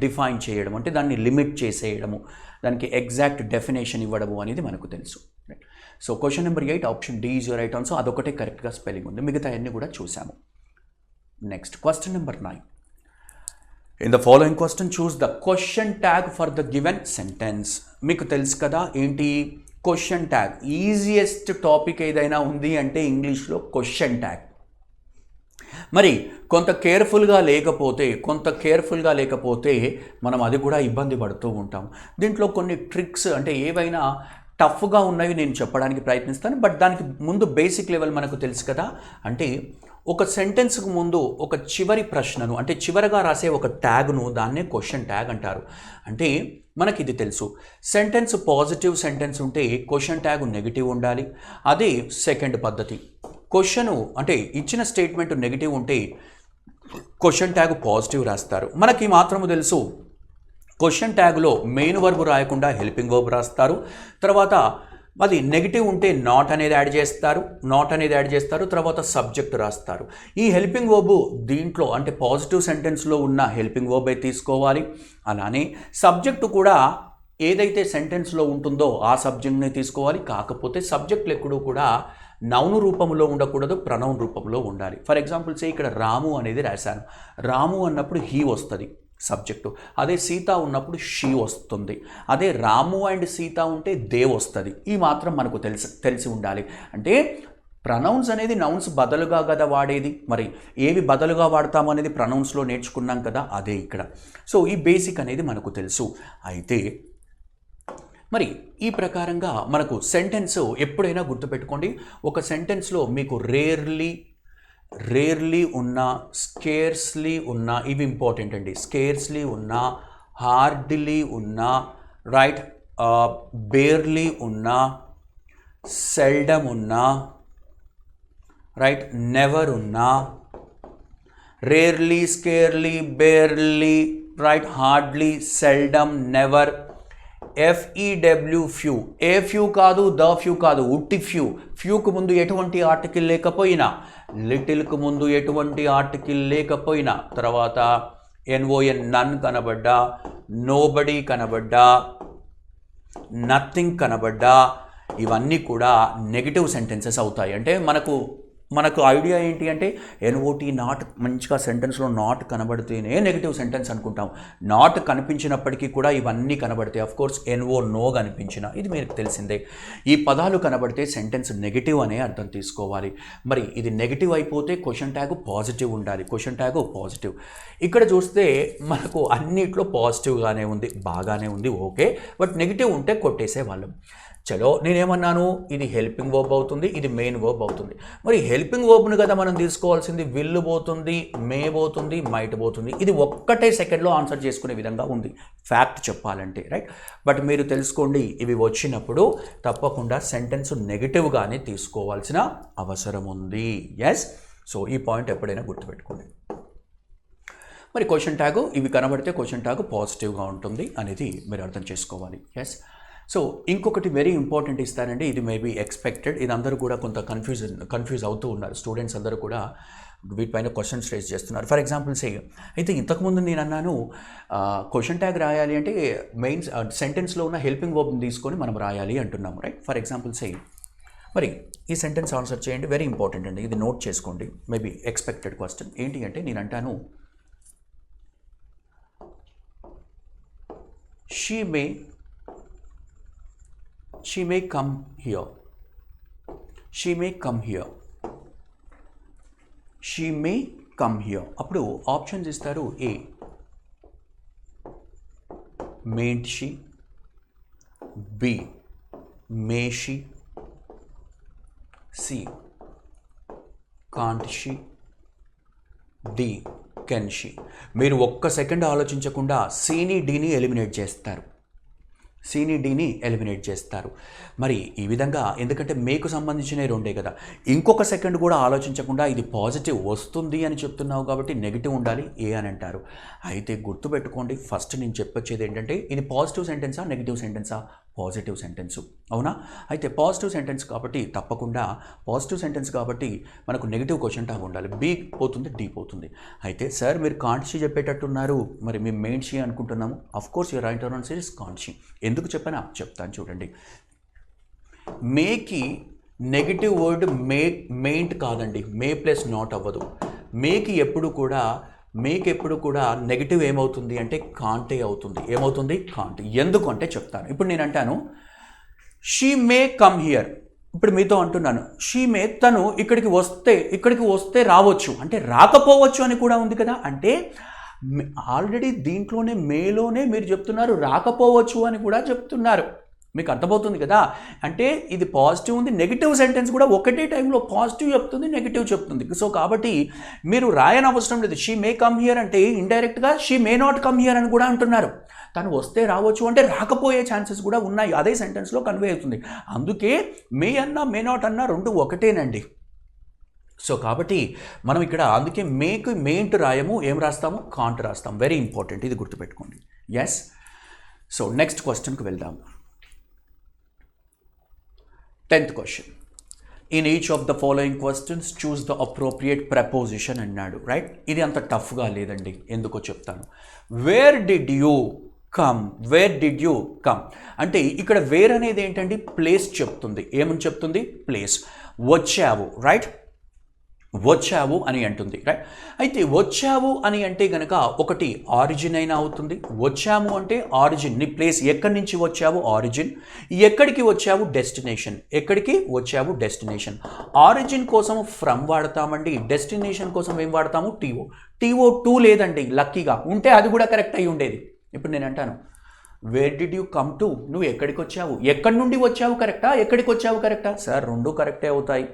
define చేయడం అంటే దాన్ని లిమిట్ చేసేయడము, దానికి ఎగ్జాక్ట్ డెఫినేషన్ ఇవ్వడము అనేది మనకు తెలుసు, right. So question number 8 option D is your right answer. అదొకటే కరెక్ట్గా స్పెల్లింగ్ ఉంది, మిగతా అన్నీ కూడా చూసాము. Next question number 9. In the following question choose the question tag for the given sentence. మీకు తెలుసు కదా ఏంటి క్వశ్చన్ ట్యాగ్, ఈజియెస్ట్ టాపిక్ ఏదైనా ఉంది అంటే ఇంగ్లీష్లో క్వశ్చన్ ట్యాగ్. మరి కొంత కేర్ఫుల్గా లేకపోతే మనం అది కూడా ఇబ్బంది పడుతూ ఉంటాం. దీంట్లో కొన్ని ట్రిక్స్ అంటే ఏవైనా టఫ్గా ఉన్నవి నేను చెప్పడానికి ప్రయత్నిస్తాను. బట్ దానికి ముందు బేసిక్ లెవెల్ మనకు తెలుసు కదా. అంటే ఒక సెంటెన్స్కు ముందు ఒక చివరి ప్రశ్నను అంటే చివరగా రాసే ఒక ట్యాగ్ను దాన్నే క్వశ్చన్ ట్యాగ్ అంటారు. అంటే మనకి ఇది తెలుసు, సెంటెన్స్ పాజిటివ్ సెంటెన్స్ ఉంటే క్వశ్చన్ ట్యాగ్ నెగిటివ్ ఉండాలి. అదే సెకండ్ పద్ధతి. క్వశ్చను అంటే ఇచ్చిన స్టేట్మెంట్ నెగిటివ్ ఉంటే క్వశ్చన్ ట్యాగ్ పాజిటివ్ రాస్తారు. మనకి మాత్రము తెలుసు, క్వశ్చన్ ట్యాగ్లో మెయిన్ వర్బ్ రాయకుండా హెల్పింగ్ వర్బ్ రాస్తారు. తర్వాత అది నెగిటివ్ ఉంటే నాట్ అనేది యాడ్ చేస్తారు. తర్వాత సబ్జెక్ట్ రాస్తారు. ఈ హెల్పింగ్ వర్బ్ దీంట్లో అంటే పాజిటివ్ సెంటెన్స్లో ఉన్న హెల్పింగ్ వర్బ్ తీసుకోవాలి. అలానే సబ్జెక్టు కూడా ఏదైతే సెంటెన్స్లో ఉంటుందో ఆ సబ్జెక్ట్ని తీసుకోవాలి. కాకపోతే సబ్జెక్టులు ఎక్కడూ కూడా నౌన్ రూపంలో ఉండకూడదు, ప్రనౌన్ రూపంలో ఉండాలి. ఫర్ ఎగ్జాంపుల్ ఇక్కడ రాము అనేది రాశాను. రాము అన్నప్పుడు హీ వస్తుంది సబ్జెక్టు. అదే సీత ఉన్నప్పుడు షీ వస్తుంది. అదే రాము అండ్ సీత ఉంటే దే వస్తుంది. ఈ మాత్రం మనకు తెలిసి ఉండాలి. అంటే ప్రనౌన్స్ అనేది నౌన్స్ బదులుగా కదా వాడేది. మరి ఏవి బదులుగా వాడతాము అనేది ప్రనౌన్స్లో నేర్చుకున్నాం కదా, అదే ఇక్కడ. సో ఈ బేసిక్ అనేది మనకు తెలుసు. అయితే మరి ఈ ప్రకారంగా మనకు సెంటెన్స్ ఎప్పుడైనా గుర్తుపెట్టుకోండి, ఒక సెంటెన్స్లో మీకు రేర్లీ ఉన్నా, స్కేర్స్లీ ఉన్నా, ఇవి ఇంపార్టెంట్ అండి. స్కేర్స్లీ ఉన్నా, హార్డ్లీ ఉన్నా, రైట్, బేర్లీ ఉన్నా, సెల్డమ్ ఉన్నా, రైట్, నెవర్ ఉన్నా, rarely, scarcely, barely, right, hardly, seldom, never, FEW few. A few కాదు, ద ఫ్యూ కాదు, ఉట్టి ఫ్యూ. ఫ్యూకు ముందు ఎటువంటి ఆర్టికల్ లేకపోయినా, లిటిల్కు ముందు ఎటువంటి ఆర్టికల్ లేకపోయినా, తర్వాత NON నన్ కనబడ్డా, నోబడీ కనబడ్డా, నథింగ్ కనబడ్డా, ఇవన్నీ కూడా నెగిటివ్ సెంటెన్సెస్ అవుతాయి. అంటే మనకు ఐడియా ఏంటి అంటే NOT నాట్ మంచిగా సెంటెన్స్లో నాట్ కనబడితేనే నెగిటివ్ సెంటెన్స్ అనుకుంటాం. నాట్ కనిపించినప్పటికీ కూడా ఇవన్నీ కనబడతాయి. అఫ్కోర్స్ నో కనిపించిన ఇది మీకు తెలిసిందే. ఈ పదాలు కనబడితే సెంటెన్స్ నెగిటివ్ అనే అర్థం తీసుకోవాలి. మరి ఇది నెగిటివ్ అయిపోతే క్వశ్చన్ ట్యాగ్ పాజిటివ్ ఉండాలి. Question tag positive. ఇక్కడ చూస్తే మనకు అన్నిట్లో పాజిటివ్గానే ఉంది, బాగానే ఉంది, ఓకే. బట్ నెగిటివ్ ఉంటే కొట్టేసే వాళ్ళం. చలో నేనేమన్నాను, ఇది హెల్పింగ్ వర్బ్ అవుతుంది, ఇది మెయిన్ వర్బ్ అవుతుంది. మరి హెల్పింగ్ వర్బ్ను కదా మనం తీసుకోవాల్సింది. విల్ పోతుంది, మే పోతుంది, మైట్ పోతుంది. ఇది ఒక్కటే సెకండ్లో ఆన్సర్ చేసుకునే విధంగా ఉంది ఫ్యాక్ట్ చెప్పాలంటే, రైట్. బట్ మీరు తెలుసుకోండి, ఇవి వచ్చినప్పుడు తప్పకుండా సెంటెన్స్ నెగిటివ్గానే తీసుకోవాల్సిన అవసరం ఉంది. ఎస్. సో ఈ పాయింట్ ఎప్పుడైనా గుర్తుపెట్టుకోండి. మరి క్వశ్చన్ ట్యాగ్ ఇవి కనబడితే క్వశ్చన్ ట్యాగ్ పాజిటివ్గా ఉంటుంది అనేది మీరు అర్థం చేసుకోవాలి. ఎస్. సో ఇంకొకటి వెరీ ఇంపార్టెంట్ ఇస్తానండి, ఇది మేబీ ఎక్స్పెక్టెడ్. ఇది అందరూ కూడా కొంత కన్ఫ్యూజ్ అవుతూ ఉన్నారు. స్టూడెంట్స్ అందరూ కూడా వీటిపైన క్వశ్చన్స్ రేస్ చేస్తున్నారు. ఫర్ ఎగ్జాంపుల్ అయితే ఇంతకుముందు నేను అన్నాను క్వశ్చన్ ట్యాగ్ రాయాలి అంటే మెయిన్ సెంటెన్స్లో ఉన్న హెల్పింగ్ వర్బ్ని తీసుకొని మనం రాయాలి అంటున్నాము, రైట్. ఫర్ ఎగ్జాంపుల్ మరి ఈ సెంటెన్స్ ఆన్సర్ చేయండి. వెరీ ఇంపార్టెంట్ అండి, ఇది నోట్ చేసుకోండి. మేబీ ఎక్స్పెక్టెడ్ క్వశ్చన్ ఏంటి అంటే నేను అంటాను, she may come here. She may come here. She may come here. అప్పుడు ఆప్షన్స్ ఇస్తారు. A mayn't she, B may she, C can't she, D can she. మీరు ఒక్క సెకండ్ ఆలోచించకుండా Cని Dని ఎలిమినేట్ చేస్తారు. మరి ఈ విధంగా, ఎందుకంటే మీకు సంబంధించిన రెండే కదా, ఇంకొక సెకండ్ కూడా ఆలోచించకుండా ఇది పాజిటివ్ వస్తుంది అని చెప్తున్నావు కాబట్టి నెగిటివ్ ఉండాలి, ఏ అని అంటారు. అయితే గుర్తుపెట్టుకోండి, ఫస్ట్ నేను చెప్పొచ్చేది ఏంటంటే ఇది పాజిటివ్ సెంటెన్సా నెగిటివ్ సెంటెన్సా? పాజిటివ్ సెంటెన్సు, అవునా? అయితే పాజిటివ్ సెంటెన్స్ కాబట్టి తప్పకుండా పాజిటివ్ సెంటెన్స్ కాబట్టి మనకు నెగిటివ్ క్వశ్చన్ ట్యాగ్ ఉండాలి. బి పోతుంది, డి పోతుంది. అయితే సార్ మీరు కాంట్షీ చెప్పేటట్టున్నారు, మరి మేము మెయిన్షీ అనుకుంటున్నాము. Of course your right answer is కాంట్షీ. ఎందుకు చెప్పానా చెప్తాను చూడండి. మేకి నెగిటివ్ వర్డ్ మెయింట్ కాదండి, మే ప్లస్ నాట్ అవ్వదు. మేకి ఎప్పుడు కూడా నెగిటివ్ ఏమవుతుంది అంటే కాంటే అవుతుంది. ఏమవుతుంది? కాంట్. ఎందుకంటే చెప్తాను. ఇప్పుడు నేను అంటాను షీ మే కమ్ హియర్. ఇప్పుడు మీతో అంటున్నాను షీ మే, తను ఇక్కడికి వస్తే రావచ్చు అంటే రాకపోవచ్చు అని కూడా ఉంది కదా. అంటే ఆల్రెడీ దీంట్లోనే మేలోనే మీరు చెప్తున్నారు రాకపోవచ్చు అని కూడా చెప్తున్నారు. మీకు అర్థమవుతుంది కదా. అంటే ఇది పాజిటివ్ ఉంది, నెగిటివ్ సెంటెన్స్ కూడా ఒకటే టైంలో పాజిటివ్ చెప్తుంది, నెగిటివ్ చెప్తుంది. సో కాబట్టి మీరు రాయనవసరం లేదు. షీ మే కమ్ హియర్ అంటే ఇండైరెక్ట్గా she may not come here అని కూడా అంటున్నారు. తను వస్తే రావచ్చు అంటే రాకపోయే ఛాన్సెస్ కూడా ఉన్నాయి, అదే సెంటెన్స్లో కన్వే అవుతుంది. అందుకే మే అన్నా మే నాట్ అన్నా రెండు ఒకటేనండి. సో కాబట్టి మనం ఇక్కడ అందుకే మేకు మెయింట్ రాయము, ఏం రాస్తాము, కాంట్ రాస్తాం. వెరీ ఇంపార్టెంట్, ఇది గుర్తుపెట్టుకోండి. ఎస్. సో నెక్స్ట్ క్వశ్చన్కి వెళ్దాం. 10th question. In each of the following questions choose the appropriate preposition అన్నాడు. రైట్, ఇది అంత టఫ్గా లేదండి, ఎందుకో చెప్తాను. Wear did you come, wear did you come అంటే ఇక్కడ వేర్ అనేది ఏంటండి, ప్లేస్ చెప్తుంది. ఏమని చెప్తుంది, ప్లేస్. వచ్చావు, రైట్, వచ్చావు అని అంటుంది. రైట్, అయితే వచ్చావు అని అంటే గనక ఒకటి ఆరిజిన్ అయినా అవుతుంది. వచ్చాము అంటే ఆరిజిన్, నీ ప్లేస్, ఎక్కడి నుంచి వచ్చావు ఆరిజిన్, ఎక్కడికి వచ్చావు డెస్టినేషన్, ఎక్కడికి వచ్చావు డెస్టినేషన్. ఆరిజిన్ కోసం ఫ్రమ్ వాడతామండి, డెస్టినేషన్ కోసం ఏం వాడతాము, టీఓ టూ లేదండి, లక్కీగా ఉంటే అది కూడా కరెక్ట్ అయి ఉండేది. ఇప్పుడు నేను అంటాను wear did you come to, నువ్వు ఎక్కడికి వచ్చావు, ఎక్కడి నుండి వచ్చావు కరెక్టా, ఎక్కడికి వచ్చావు కరెక్టా. సార్ రెండు కరెక్టే అవుతాయి,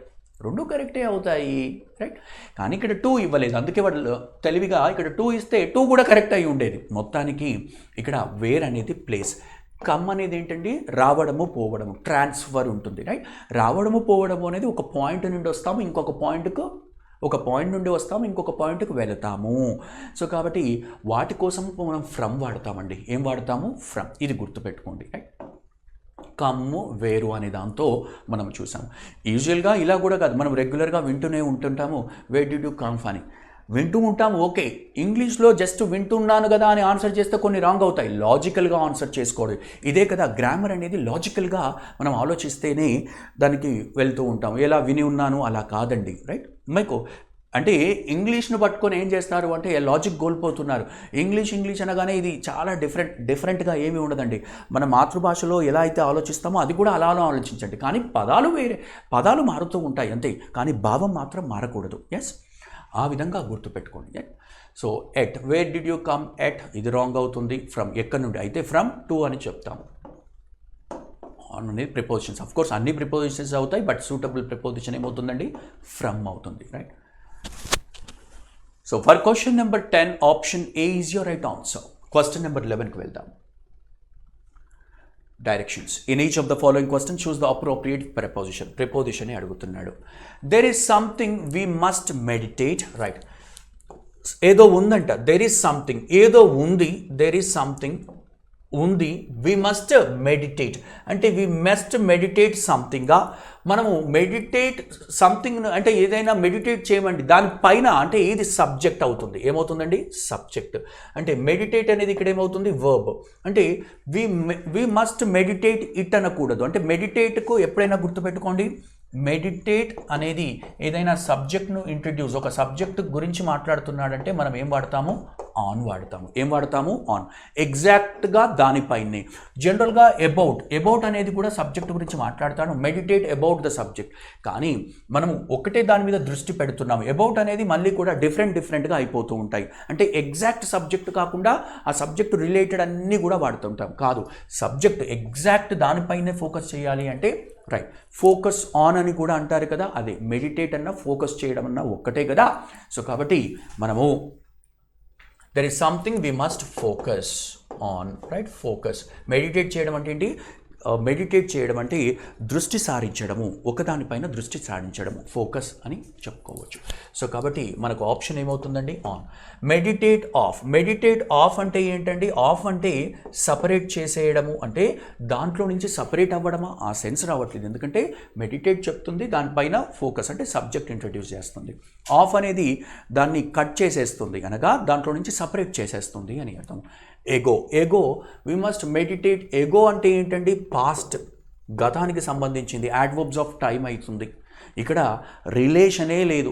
రెండు కరెక్టే అవుతాయి. రైట్, కానీ ఇక్కడ టూ ఇవ్వలేదు, అందుకే వాళ్ళు తెలివిగా ఇక్కడ టూ ఇస్తే టూ కూడా కరెక్ట్ అయి ఉండేది. మొత్తానికి ఇక్కడ వేర్ అనేది ప్లేస్, కమ్ అనేది ఏంటండి రావడము పోవడము, ట్రాన్స్ఫర్ ఉంటుంది. రైట్, రావడము పోవడము అనేది ఒక పాయింట్ నుండి వస్తాము ఇంకొక పాయింట్కు, ఒక పాయింట్ నుండి వస్తాము ఇంకొక పాయింట్కి వెళతాము. సో కాబట్టి వాటి కోసం మనం ఫ్రమ్ వాడతామండి. ఏం వాడతాము, ఫ్రమ్. ఇది గుర్తుపెట్టుకోండి. రైట్, కమ్ము వేరు అనే దాంతో మనం చూసాము. యూజువల్గా ఇలా కూడా కాదు, మనం రెగ్యులర్గా వింటూనే ఉంటుంటాము వేర్ డిడ్ యూ కమ్ అని వింటూ ఉంటాము. ఓకే, ఇంగ్లీష్లో జస్ట్ వింటున్నాను కదా అని ఆన్సర్ చేస్తే కొన్ని రాంగ్ అవుతాయి. లాజికల్గా ఆన్సర్ చేసుకోవడం ఇదే కదా గ్రామర్ అనేది. లాజికల్గా మనం ఆలోచిస్తేనే దానికి వెళ్తూ ఉంటాం. ఎలా విని ఉన్నాను అలా కాదండి. రైట్, మీకు అంటే ఇంగ్లీష్ను పట్టుకొని ఏం చేస్తారు అంటే లాజిక్ కోల్పోతున్నారు. ఇంగ్లీష్ అనగానే ఇది చాలా డిఫరెంట్గా ఏమీ ఉండదండి. మన మాతృభాషలో ఎలా అయితే ఆలోచిస్తామో అది కూడా అలా ఆలోచించండి. కానీ పదాలు వేరే, పదాలు మారుతూ ఉంటాయి అంతే, కానీ భావం మాత్రం మారకూడదు. ఎస్, ఆ విధంగా గుర్తుపెట్టుకోండి. So at, where did you come at, ఇది రాంగ్ అవుతుంది. ఫ్రమ్, ఎక్కడి నుండి అయితే ఫ్రమ్ టు అని చెప్తాము. ఆన్ అనేది ప్రిపోజిషన్స్, అఫ్ కోర్స్ అన్ని ప్రిపోజిషన్స్ అవుతాయి, బట్ సూటబుల్ ప్రిపోజిషన్ ఏమవుతుందండి, ఫ్రమ్ అవుతుంది. Right, so for question number 10 option A is your right answer. Question number 11కి వెళ్దాం. Directions. In each of the following question choose the appropriate preposition. Preposition అడుగుతున్నాడు. There is something we must meditate. Right, ఏదో ఉందంట, దెర్ ఈస్ సంథింగ్, ఏదో ఉంది, దెర్ ఈస్ సంథింగ్ ఉంది, వి మస్ట్ మెడిటేట్ అంటే వి మస్ట్ మెడిటేట్ సంథింగ్గా మనము మెడిటేట్ సంథింగ్ అంటే ఏదైనా మెడిటేట్ చేయమండి దానిపైన అంటే ఏది సబ్జెక్ట్ అవుతుంది, ఏమవుతుందండి సబ్జెక్ట్. అంటే మెడిటేట్ అనేది ఇక్కడ ఏమవుతుంది వర్బ్. అంటే వి మస్ట్ మెడిటేట్ ఇట్ అనకూడదు. అంటే మెడిటేట్కు ఎప్పుడైనా గుర్తుపెట్టుకోండి, మెడిటేట్ అనేది ఏదైనా సబ్జెక్ట్ను ఇంట్రడ్యూస్, ఒక సబ్జెక్ట్ గురించి మాట్లాడుతున్నాడంటే మనం ఏం వాడతాము, ఆన్ వాడతాము. ఏం వాడతాము, ఆన్. ఎగ్జాక్ట్గా దానిపైనే. జనరల్గా అబౌట్ అనేది కూడా సబ్జెక్ట్ గురించి మాట్లాడతాను, మెడిటేట్ అబౌట్ ద సబ్జెక్ట్. కానీ మనము ఒకటే దాని మీద దృష్టి పెడుతున్నాము. అబౌట్ అనేది మళ్ళీ కూడా డిఫరెంట్గా అయిపోతూ ఉంటాయి. అంటే ఎగ్జాక్ట్ సబ్జెక్ట్ కాకుండా ఆ సబ్జెక్ట్ రిలేటెడ్ అన్నీ కూడా వాడుతుంటాం. కాదు, సబ్జెక్ట్ ఎగ్జాక్ట్ దానిపైనే ఫోకస్ చేయాలి అంటే రైట్, ఫోకస్ ఆన్ అని కూడా అంటారు కదా, అదే మెడిటేట్ అన్నా ఫోకస్ చేయడం అన్నా ఒక్కటే కదా. సో కాబట్టి మనము there is something we must focus on. Right, focus. Meditate చేయడం అంటే ఏంటి, మెడిటేట్ చేయడం అంటే దృష్టి సారించడము, ఒకదానిపైన దృష్టి సారించడము, ఫోకస్ అని చెప్పుకోవచ్చు. సో కాబట్టి మనకు ఆప్షన్ ఏమవుతుందండి, ఆన్. మెడిటేట్ ఆఫ్ అంటే ఏంటండి, ఆఫ్ అంటే సపరేట్ చేసేయడము, అంటే దాంట్లో నుంచి సపరేట్ అవ్వడమా ఆ సెన్స్ రావట్లేదు. ఎందుకంటే మెడిటేట్ చెప్తుంది, దానిపైన ఫోకస్ అంటే సబ్జెక్ట్ ఇంట్రడ్యూస్ చేస్తుంది. ఆఫ్ అనేది దాన్ని కట్ చేసేస్తుంది, అనగా దాంట్లో నుంచి సపరేట్ చేసేస్తుంది అని అర్థం. ఎగో వి మస్ట్ మెడిటేట్. ఎగో అంటే ఏంటండి, పాస్ట్, గతానికి సంబంధించింది, యాడ్వర్బ్స్ ఆఫ్ టైం అవుతుంది. ఇక్కడ రిలేషనే లేదు,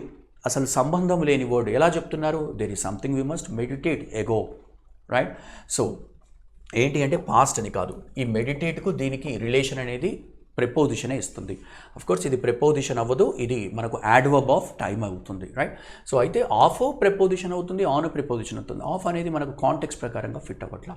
అసలు సంబంధం లేని వర్డ్. ఎలా చెప్తున్నారు, there is something we must meditate ego. Right, so ఏంటి అంటే పాస్ట్ అని కాదు, ఈ మెడిటేట్కు దీనికి రిలేషన్ అనేది ప్రిపోజిషనే ఇస్తుంది. కోర్స్ ఇది ప్రిపోజిషన్ అవ్వదు, ఇది మనకు యాడ్వర్బ్ ఆఫ్ టైం అవుతుంది, రైట్. సో అయితే ఆఫ్ ప్రిపోజిషన్ అవుతుంది, ఆన్ ప్రిపోజిషన్ అవుతుంది. ఆఫ్ అనేది మనకు కాంటెక్స్ట్ ప్రకారంగా ఫిట్ అవ్వట్లా.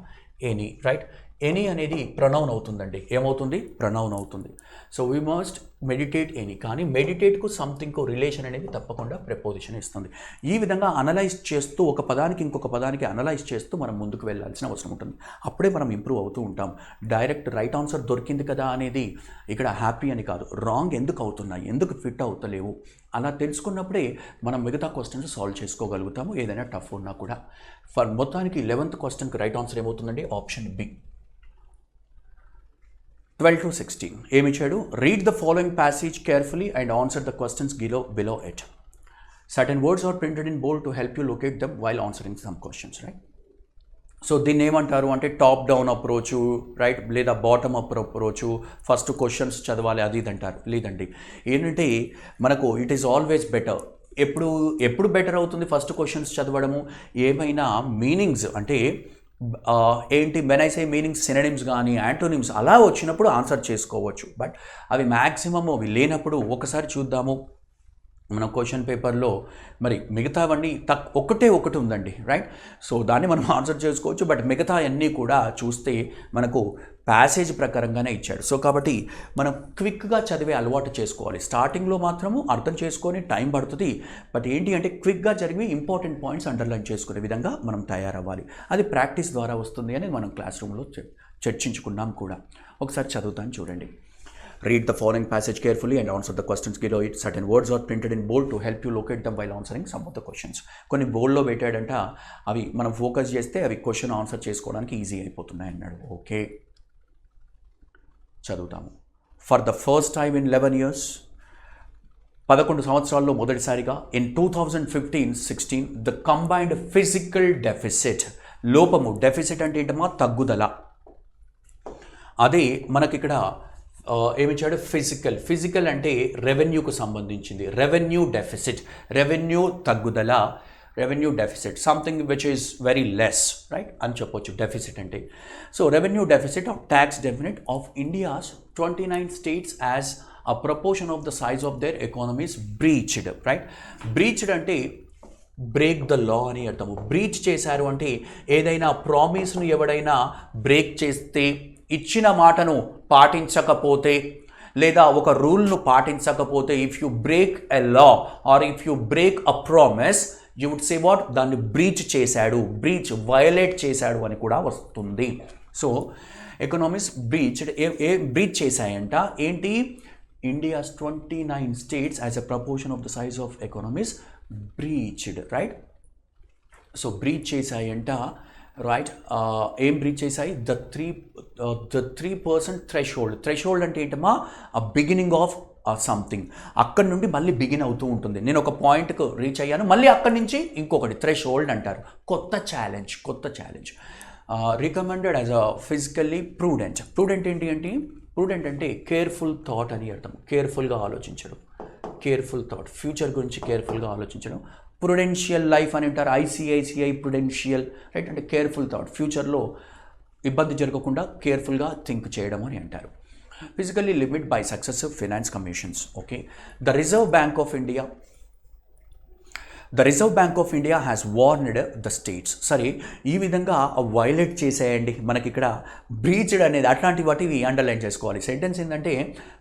Any, right. ఎనీ అనేది ప్రొనౌన్ అవుతుందండి. ఏమవుతుంది? ప్రొనౌన్ అవుతుంది. So we must meditate any, కానీ మెడిటేట్కు సంథింగ్కు రిలేషన్ అనేది తప్పకుండా ప్రిపోజిషన్ ఇస్తుంది. ఈ విధంగా అనలైజ్ చేస్తూ ఒక పదానికి ఇంకొక పదానికి అనలైజ్ చేస్తూ మనం ముందుకు వెళ్ళాల్సిన అవసరం ఉంటుంది. అప్పుడే మనం ఇంప్రూవ్ అవుతూ ఉంటాం. డైరెక్ట్ రైట్ ఆన్సర్ దొరికింది కదా అనేది ఇక్కడ హ్యాపీ అని కాదు, రాంగ్ ఎందుకు అవుతున్నాయి, ఎందుకు ఫిట్ అవుతలేవు అలా తెలుసుకున్నప్పుడే మనం మిగతా క్వశ్చన్స్ సాల్వ్ చేసుకోగలుగుతాము, ఏదైనా టఫ్ ఉన్నా కూడా. ఫర్ మొత్తానికి 11th క్వశ్చన్కి రైట్ ఆన్సర్ ఏమవుతుందండి? Option B. 12 to 16 ఏమి ఇచ్చాడు? Read the following passage carefully and answer the questions below it. Certain words are printed in bold to help you locate them while answering some questions, right. So దీన్ని ఏమంటారు అంటే టాప్ డౌన్ అప్రోచు, రైట్, లేదా bottom up approach. First questions చదవాలి అది ఇది అంటారు. లేదండి, ఏంటంటే మనకు ఇట్ ఈస్ ఆల్వేస్ బెటర్. ఎప్పుడు బెటర్ అవుతుంది ఫస్ట్ క్వశ్చన్స్ చదవడము? ఏమైనా మీనింగ్స్ అంటే ఏంటి, when I say meanings, synonyms కానీ యాంటోనిమ్స్ అలా వచ్చినప్పుడు ఆన్సర్ చేసుకోవచ్చు. బట్ అవి మ్యాక్సిమమ్ అవి లేనప్పుడు ఒకసారి చూద్దాము మన క్వశ్చన్ పేపర్లో. మరి మిగతావన్నీ ఒకటి ఉందండి, రైట్. సో దాన్ని మనం ఆన్సర్ చేసుకోవచ్చు. బట్ మిగతా అన్నీ కూడా చూస్తే మనకు ప్యాసేజ్ ప్రకారంగానే ఇచ్చాడు. సో కాబట్టి మనం క్విక్గా చదివే అలవాటు చేసుకోవాలి. స్టార్టింగ్లో మాత్రము అర్థం చేసుకొని టైం పడుతుంది. బట్ ఏంటి అంటే క్విక్గా జరిగి ఇంపార్టెంట్ పాయింట్స్ అండర్లైన్ చేసుకునే విధంగా మనం తయారవ్వాలి. అది ప్రాక్టీస్ ద్వారా వస్తుంది అని మనం క్లాస్ రూమ్లో చర్చించుకున్నాం కూడా. ఒకసారి చదువుతాను చూడండి. Read the following passage carefully and answer the questions below it. Certain words are printed in bold to help you locate them while answering some of the questions. కొన్ని బోల్డ్లో పెట్టాడంట, అవి మనం ఫోకస్ చేస్తే అవి క్వశ్చన్ ఆన్సర్ చేసుకోవడానికి ఈజీ అయిపోతున్నాయి అన్నాడు. ఓకే, చదువుతాము. For the first time in 11 years, 11 సంవత్సరాల్లో మొదటిసారిగా in 2015-16 the combined physical deficit, లోపము, డెఫిసిట్ అంటే ఏంటమ్మా? తగ్గుదల. అదే మనకిక్కడ ఏమిచ్చాడు? ఫిజికల్ అంటే రెవెన్యూకు సంబంధించింది. రెవెన్యూ డెఫిసిట్, రెవెన్యూ తగ్గుదల, revenue deficit, something which is very less, right అని చెప్పొచ్చు డెఫిసిట్ అంటే. So revenue deficit of tax deficit of India's 29 states as a proportion of the size of their economies breached, right. Breached అంటే బ్రేక్ ద లా అని అర్థము. బ్రీచ్ చేశారు అంటే ఏదైనా ప్రామిస్ను ఎవడైనా బ్రేక్ చేస్తే, ఇచ్చిన మాటను పాటించకపోతే, లేదా ఒక రూల్ను పాటించకపోతే, if you break a law or if you break a promise, you would say what? దాన్ని బ్రీచ్ చేశాడు, వయలేట్ చేశాడు అని కూడా వస్తుంది. సో ఎకనామిక్స్ బ్రీచ్ చేశాయంట. ఏంటి? India's 29 states as a proportion of the size of economies breached, right. So breach చేశాయంట, రైట్. ఏం బ్రీచ్ చేశాయి? ద 3% థ్రెషోల్డ్ అంటే ఏంటమ్మా? ఆ బిగినింగ్ ఆఫ్ సంథింగ్. అక్కడి నుండి మళ్ళీ బిగిన్ అవుతూ ఉంటుంది. నేను ఒక పాయింట్కు రీచ్ అయ్యాను, మళ్ళీ అక్కడి నుంచి ఇంకొకటి థ్రెషోల్డ్ అంటారు. కొత్త challenge. Recommended as a physically prudent. Prudent అంటే కేర్ఫుల్ థాట్ అని అర్థం. కేర్ఫుల్గా ఆలోచించడం, కేర్ఫుల్ థాట్, ఫ్యూచర్ గురించి కేర్ఫుల్గా ఆలోచించడం. ప్రుడెన్షియల్ లైఫ్ అని అంటారు, ICICI ప్రుడెన్షియల్, రైట్. అంటే కేర్ఫుల్ థాట్, ఫ్యూచర్లో ఇబ్బంది జరగకుండా కేర్ఫుల్గా థింక్ చేయడం అని అంటారు. Physically limit by successive finance commissions. Okay. The Reserve Bank of India has warned the states. సరే, ఈ విధంగా వైలేట్ చేసేయండి. మనకి ఇక్కడ బ్రీచ్డ్ అనేది అట్లాంటి వాటివి అండర్లైన్ చేసుకోవాలి. సెంటెన్స్ ఏంటంటే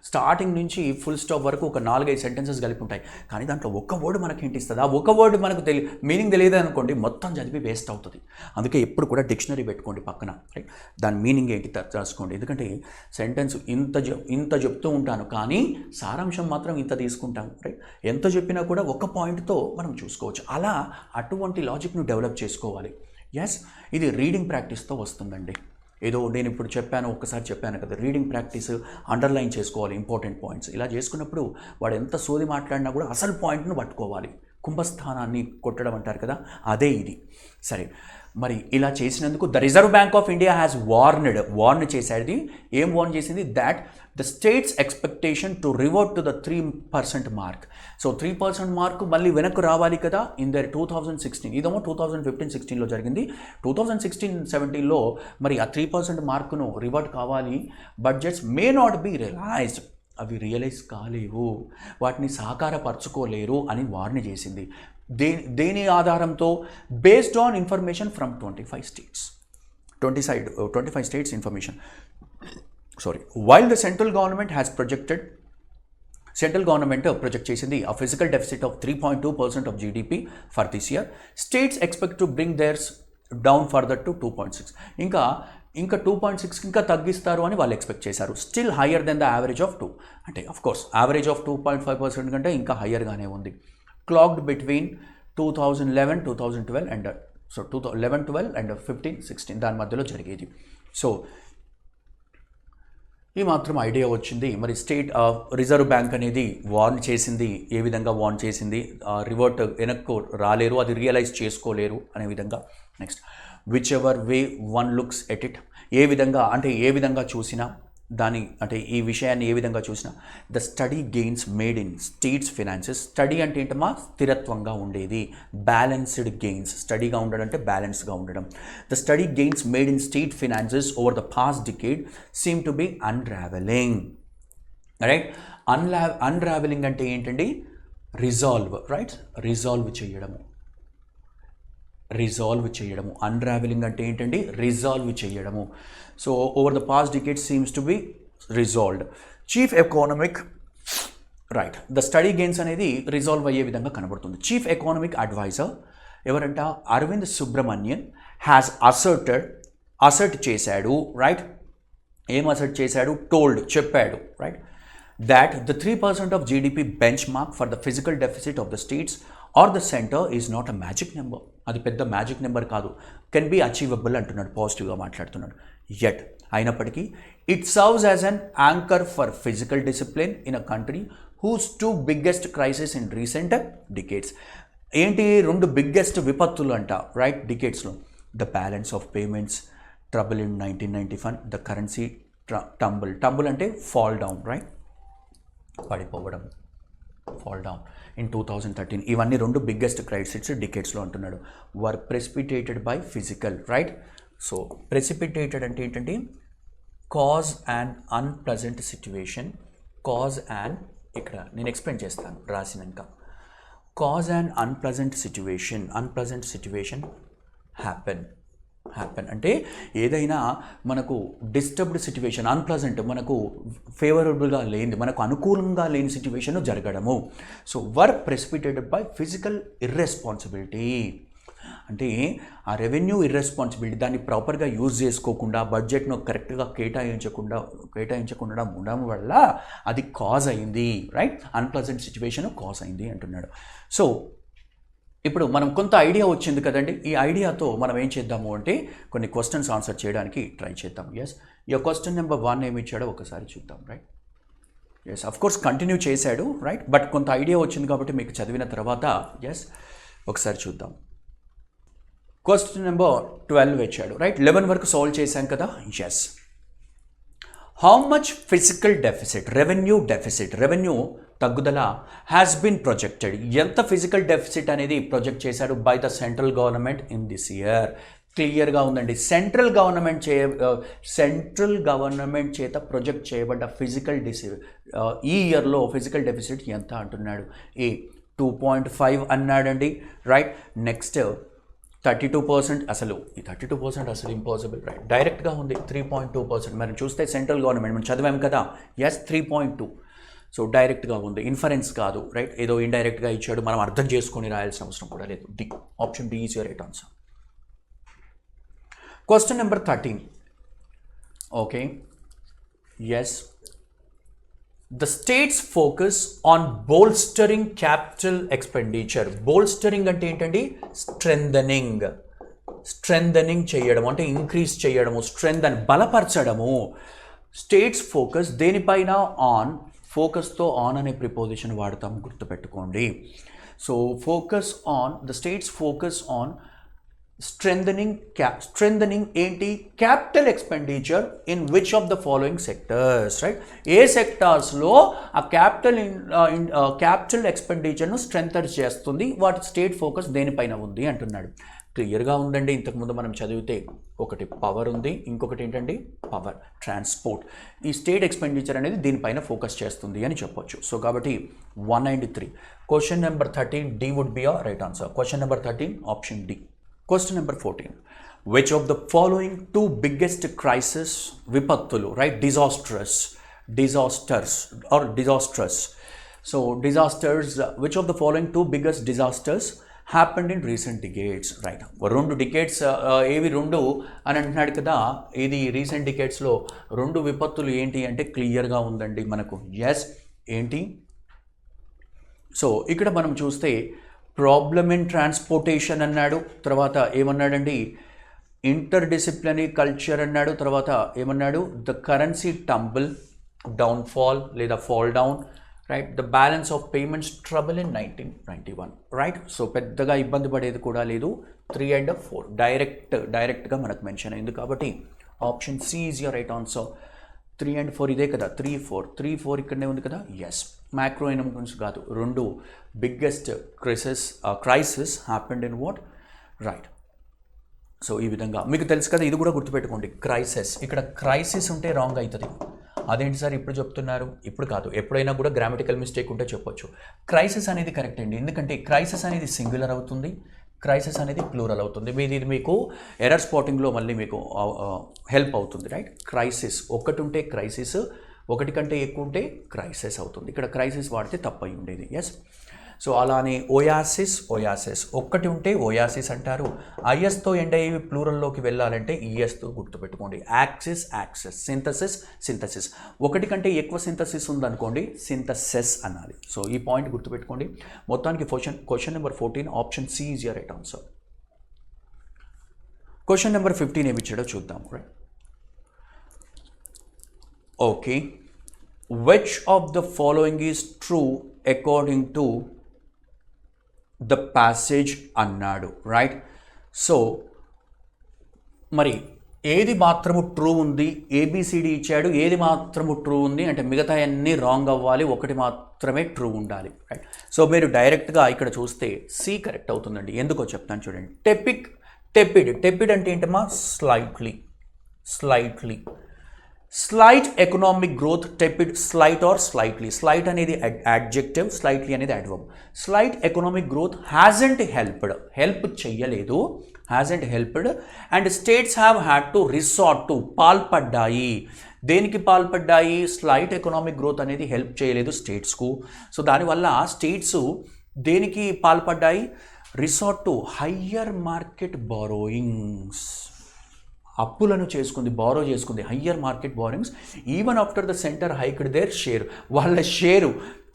స్టార్టింగ్ నుంచి ఫుల్ స్టాప్ వరకు ఒక 4-5 సెంటెన్సెస్ కలిపి ఉంటాయి. కానీ దాంట్లో ఒక్క వర్డ్ మనకి ఏంటి ఇస్తుంది? ఆ ఒక్క వర్డ్ మనకు మీనింగ్ తెలియదు అనుకోండి, మొత్తం చదివి వేస్ట్ అవుతుంది. అందుకే ఎప్పుడు కూడా డిక్షనరీ పెట్టుకోండి పక్కన, రైట్. దాని మీనింగ్ ఏంటి తెలుసుకోండి. ఎందుకంటే సెంటెన్స్ ఇంత చెప్తూ ఉంటాను, కానీ సారాంశం మాత్రం ఇంత తీసుకుంటాం, రైట్. ఎంత చెప్పినా కూడా ఒక పాయింట్తో మనం చూసుకోవచ్చు. అలా అటువంటి లాజిక్ను డెవలప్ చేసుకోవాలి. ఎస్, ఇది రీడింగ్ ప్రాక్టీస్తో వస్తుందండి. ఏదో నేను ఇప్పుడు ఒక్కసారి చెప్పాను కదా, రీడింగ్ ప్రాక్టీస్, అండర్లైన్ చేసుకోవాలి ఇంపార్టెంట్ పాయింట్స్. ఇలా చేసుకున్నప్పుడు వాడు ఎంత సోది మాట్లాడినా కూడా అసలు పాయింట్ను పట్టుకోవాలి. కుంభస్థానాన్ని కొట్టడం అంటారు కదా, అదే ఇది. సరే, మరి ఇలా చేసినందుకు the Reserve Bank of India has warn చేసేది. ఏం వార్న్ చేసింది? That the states expectation to revert to the 3% mark. So 3% mark మళ్ళీ వెనక్కు రావాలి కదా ఇన్ ద 2016. ఇదేమో 2015-16లో జరిగింది. 2016-17లో మరి ఆ 3% మార్కును రివర్ట్ కావాలి. Budgets may not be realised, అవి రియలైజ్ కాలేవు, వాటిని సాకారపరచుకోలేరు అని వార్న్ చేసింది. దేని ఆధారంతో? Based on information from 25 states information. While the central government project చేసింది a physical deficit of 3.2% of GDP for this year. States expect to bring theirs down further to 2.6. ఇంకా 2.6 ఇంకా తగ్గిస్తారు అని వాళ్ళు ఎక్స్పెక్ట్ చేశారు. Still higher than the average of 2. అంటే ఆఫ్ కోర్స్ యావరేజ్ ఆఫ్ 2.5% కంటే ఇంకా హయ్యర్గానే ఉంది. క్లాక్డ్ బిట్వీన్ 2011-2012 అండ్ 2011-12 అండ్ 15-16 దాని మధ్యలో జరిగేది. సో ఈ మాత్రం ఐడియా వచ్చింది. మరి రిజర్వ్ బ్యాంక్ అనేది వార్న్ చేసింది. ఏ విధంగా వార్న్ చేసింది? రివర్ట్ వెనక్కు రాలేరు, అది రియలైజ్ చేసుకోలేరు అనే విధంగా. Next, whichever way one looks at it, ఏ విధంగా చూసినా ఈ విషయాన్ని ఏ విధంగా చూసినా the steady gains made in states finances. Steady అంటే ఏంటమ్మా? స్థిరత్వంగా ఉండేది. బ్యాలెన్స్డ్ గెయిన్స్, స్టడీగా ఉండడం అంటే బ్యాలెన్స్గా ఉండడం. The steady gains made in state finances over the past decade seem to be unravelling. Right, unravelling అంటే ఏంటండి? రిజాల్వ్. రైట్, రిజాల్వ్ చేయడము. అన్రావెలింగ్ అంటే ఏంటండి? రిజాల్వ్ చేయడము. So over the past decade seems to be resolved. Chief economic right, the steady gains అనేది రిజాల్వ్ అయ్యే విధంగా కనబడుతుంది. చీఫ్ ఎకనామిక్ అడ్వైజర్ ఎవరంట? అరవింద్ సుబ్రమణ్యన్ హ్యాస్ అసర్ట్ చేశాడు. రైట్, ఏం అసర్ట్ చేశాడు? చెప్పాడు. Right, that the 3% of GDP benchmark for the physical deficit of the states or the center is not a magic number. అది పెద్ద మ్యాజిక్ నెంబర్ కాదు, కెన్ బి అచీవబుల్ అంటున్నాడు, పాజిటివ్గా మాట్లాడుతున్నాడు. యట్ అయినప్పటికీ it serves as an anchor for physical discipline in a country whose 2 biggest crisis in recent decades. ఏంటి 2 బిగ్గెస్ట్ విపత్తులు అంట, రైట్, డికేట్స్లో? The balance of payments trouble in 1991, the currency tumble అంటే ఫాల్ డౌన్, రైట్, పడిపోవడం, ఫాల్ డౌన్ ఇన్ 2013. ఇవన్నీ 2 బిగ్గెస్ట్ క్రైసిస్ డికేట్స్లో అంటున్నాడు. Were precipitated by physical. Right, so precipitated అంటే ఏంటంటే కాజ్ అండ్ అన్ప్లెజెంట్ సిచ్యువేషన్. ఇక్కడ నేను ఎక్స్ప్లెయిన్ చేస్తాను రాసినాక. Cause and unpleasant situation happen అంటే ఏదైనా మనకు డిస్టర్బ్డ్ సిచ్యువేషన్, అన్ప్లెజెంట్, మనకు ఫేవరబుల్గా లేని, మనకు అనుకూలంగా లేని సిచ్యువేషన్ జరగడము. So were precipitated by physical irresponsibility అంటే ఆ రెవెన్యూ ఇర్రెస్పాన్సిబిలిటీ, దాన్ని ప్రాపర్గా యూజ్ చేసుకోకుండా, బడ్జెట్ను కరెక్ట్గా కేటాయించకుండా ఉండడం వల్ల అది కాజ్ అయింది. రైట్, అన్ప్లెజెంట్ సిచ్యువేషన్ కాజ్ అయింది అంటున్నాడు. సో ఇప్పుడు మనం కొంత ఐడియా వచ్చింది కదండి. ఈ ఐడియాతో మనం ఏం చేద్దాము అంటే కొన్ని క్వశ్చన్స్ ఆన్సర్ చేయడానికి ట్రై చేద్దాం. ఎస్, ఈ క్వశ్చన్ నెంబర్ 1 ఏమి ఇచ్చాడో ఒకసారి చూద్దాం. Right, yes, of course continue చేశాడు. రైట్, బట్ కొంత ఐడియా వచ్చింది కాబట్టి మీకు చదివిన తర్వాత ఎస్ ఒకసారి చూద్దాం. క్వశ్చన్ నెంబర్ 12 ఇచ్చాడు. రైట్, 11 వరకు సాల్వ్ చేశాం కదా. Yes, how much physical deficit, revenue తగ్గుదల హ్యాస్ బీన్ ప్రొజెక్టెడ్, ఎంత ఫిజికల్ డెఫిసిట్ అనేది ప్రొజెక్ట్ చేశాడు by the central government in this year. క్లియర్గా ఉందండి. సెంట్రల్ గవర్నమెంట్ చేత ప్రొజెక్ట్ చేయబడ్డ ఈ ఇయర్లో ఫిజికల్ డెఫిసిట్ ఎంత అంటున్నాడు? 2.5 అన్నాడండి. Right, next 32%. అసలు ఈ 32% అసలు ఇంపాసిబుల్. రైట్, డైరెక్ట్గా ఉంది 3.2%. మనం చూస్తే సెంట్రల్ గవర్నమెంట్ మనం చదివాం కదా. ఎస్, 3.2. సో డైరెక్ట్గా ఉంది, ఇన్ఫరెన్స్ కాదు. రైట్, ఏదో ఇండైరెక్ట్గా ఇచ్చాడు, మనం అర్థం చేసుకొని రాయాల్సిన అవసరం కూడా లేదు. Option D is your right answer. Question number 13. Okay, yes, the states focus on bolstering capital expenditure. Bolstering అంటే ఏంటండి? స్ట్రెంథనింగ్ చేయడం అంటే ఇంక్రీజ్ చేయడము, బలపరచడము. స్టేట్స్ ఫోకస్ దేనిపైన? ఆన్. ఫోకస్తో ఆన్ అనే ప్రిపోజిషన్ వాడతాం, గుర్తుపెట్టుకోండి. So focus on the states focus on strengthening ఏంటి capital expenditure in which of the following sectors, right? ఏ సెక్టార్స్లో ఆ క్యాపిటల్ ఎక్స్పెండిచర్ను స్ట్రెంథన్ చేస్తుంది, వాటి స్టేట్ ఫోకస్ దేనిపైన ఉంది అంటున్నాడు. క్లియర్గా ఉందండి. ఇంతకుముందు మనం చదివితే ఒకటి పవర్ ఉంది, ఇంకొకటి ఏంటండి పవర్ ట్రాన్స్పోర్ట్. ఈ స్టేట్ ఎక్స్పెండిచర్ అనేది దీనిపైన ఫోకస్ చేస్తుంది అని చెప్పొచ్చు. సో కాబట్టి 1 and 3. Question number 13 D would be a right answer. Question number 13 option D. Question number 14. Which of the following 2 biggest crisis, విపత్తులు, right? Disasters so disasters, which of the following 2 biggest disasters happened in recent decades, right? 2 decades ఏవి 2 అని అంటున్నాడు కదా. ఇది రీసెంట్ డికేడ్స్లో 2 విపత్తులు ఏంటి అంటే క్లియర్గా ఉందండి మనకు. ఎస్, ఏంటి? సో ఇక్కడ మనం చూస్తే ప్రాబ్లమ్ ఇన్ ట్రాన్స్పోర్టేషన్ అన్నాడు, తర్వాత ఏమన్నాడండి ఇంటర్ డిసిప్లినరీ కల్చర్ అన్నాడు, తర్వాత ఏమన్నాడు ద కరెన్సీ టంబుల్ డౌన్ఫాల్ లేదా fall down, right? The balance of payments trouble in 1991, right? So పెద్దగా ఇబ్బంది పడేది కూడా లేదు. 3 and 4 డైరెక్ట్గా మనకు మెన్షన్ అయింది కాబట్టి option C is your right answer. 3 and 4 ఇదే కదా, 3, 4 ఇక్కడనే ఉంది కదా. ఎస్, మ్యాక్రో ఎకనామిక్స్ కాదు, 2 biggest crisis happened in what, right? So ఈ విధంగా మీకు తెలుసు కదా, ఇది కూడా గుర్తుపెట్టుకోండి. క్రైసిస్, ఇక్కడ క్రైసిస్ ఉంటే రాంగ్ అవుతుంది. అదేంటి సార్ ఇప్పుడు చెప్తున్నారు? ఇప్పుడు కాదు, ఎప్పుడైనా కూడా గ్రామటికల్ మిస్టేక్ ఉంటే చెప్పొచ్చు. క్రైసిస్ అనేది కరెక్ట్ అండి, ఎందుకంటే క్రైసిస్ అనేది సింగులర్ అవుతుంది, క్రైసిస్ అనేది ప్లూరల్ అవుతుంది. ఇది మీకు ఎర్రర్ స్పాటింగ్లో మళ్ళీ మీకు హెల్ప్ అవుతుంది, రైట్? క్రైసిస్ ఒకటి ఉంటే క్రైసిస్, ఒకటి కంటే ఎక్కువ ఉంటే క్రైసిస్ అవుతుంది. ఇక్కడ క్రైసిస్ వాడితే తప్పై ఉండేది. ఎస్, సో అలానే ఓయాసిస్ ఒక్కటి ఉంటే ఓయాసిస్ అంటారు. ఐఎస్తో ఎండ్ అయ్యేవి ప్లూరల్లోకి వెళ్ళాలంటే ఈఎస్తో గుర్తుపెట్టుకోండి. యాక్సిస్ సింథసిస్ ఒకటి కంటే ఎక్కువ సింథసిస్ ఉందనుకోండి సింథసిస్ అనాలి. సో ఈ పాయింట్ గుర్తుపెట్టుకోండి. మొత్తానికి question number 14 option C is your right answer. Question number 15 ఏమి ఇచ్చాడో చూద్దాము, right? Okay, which of the following is true according to the passage అన్నాడు, రైట్? సో మరి ఏది మాత్రము ట్రూ ఉంది, ఏబిసిడి ఇచ్చాడు, ఏది మాత్రము ట్రూ ఉంది అంటే మిగతా అన్నీ రాంగ్ అవ్వాలి, ఒకటి మాత్రమే ట్రూ ఉండాలి, రైట్? సో మీరు డైరెక్ట్గా ఇక్కడ చూస్తే సి కరెక్ట్ అవుతుందండి. ఎందుకో చెప్తాను చూడండి. టెపిడ్ అంటే ఏంటమ్మా? Slightly slight economic growth, tepid, slight or slightly. Slight అనేది అడ్జెక్టివ్, స్లైట్లీ అనేది adverb. Slight economic growth hasn't help చెయ్యలేదు, and states have had to resort to, పాల్పడ్డాయి. దేనికి పాల్పడ్డాయి? స్లైట్ ఎకనామిక్ గ్రోత్ అనేది హెల్ప్ చేయలేదు స్టేట్స్కు. సో దానివల్ల స్టేట్స్ దేనికి పాల్పడ్డాయి? Resort to higher market borrowings, అప్పులను బారో చేసుకుంది, higher market borrowings even after the centre hiked their share. వాళ్ళ షేరు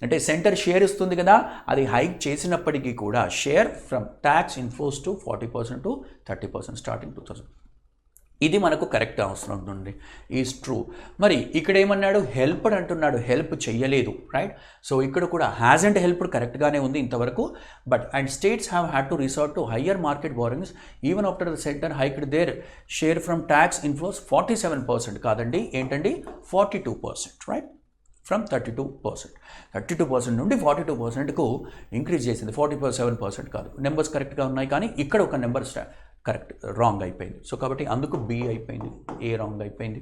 అంటే సెంటర్ షేర్ ఇస్తుంది కదా, అది హైక్ చేసినప్పటికీ కూడా share from tax inflows to 40% to 30% starting 2000. ఇది మనకు కరెక్ట్ అవసరం ఉంటుంది, ఈజ్ ట్రూ. మరి ఇక్కడ ఏమన్నాడు? హెల్ప్డ్ అంటున్నాడు, హెల్ప్ చెయ్యలేదు, రైట్? సో ఇక్కడ కూడా హ్యాజంట్ హెల్ప్డ్ కరెక్ట్గానే ఉంది ఇంతవరకు. But and states have had to resort to higher market borrowings even after the centre hiked their share from tax inflows 47% కాదండి, ఏంటండి 42%, రైట్? ఫ్రమ్ 32% నుండి 42%కు ఇంక్రీజ్ చేసింది, 47% కాదు. నెంబర్స్ కరెక్ట్గా ఉన్నాయి కానీ ఇక్కడ ఒక నెంబర్ కరెక్ట్ రాంగ్ అయిపోయింది. సో కాబట్టి అందుకు బి అయిపోయింది, ఏ రాంగ్ అయిపోయింది.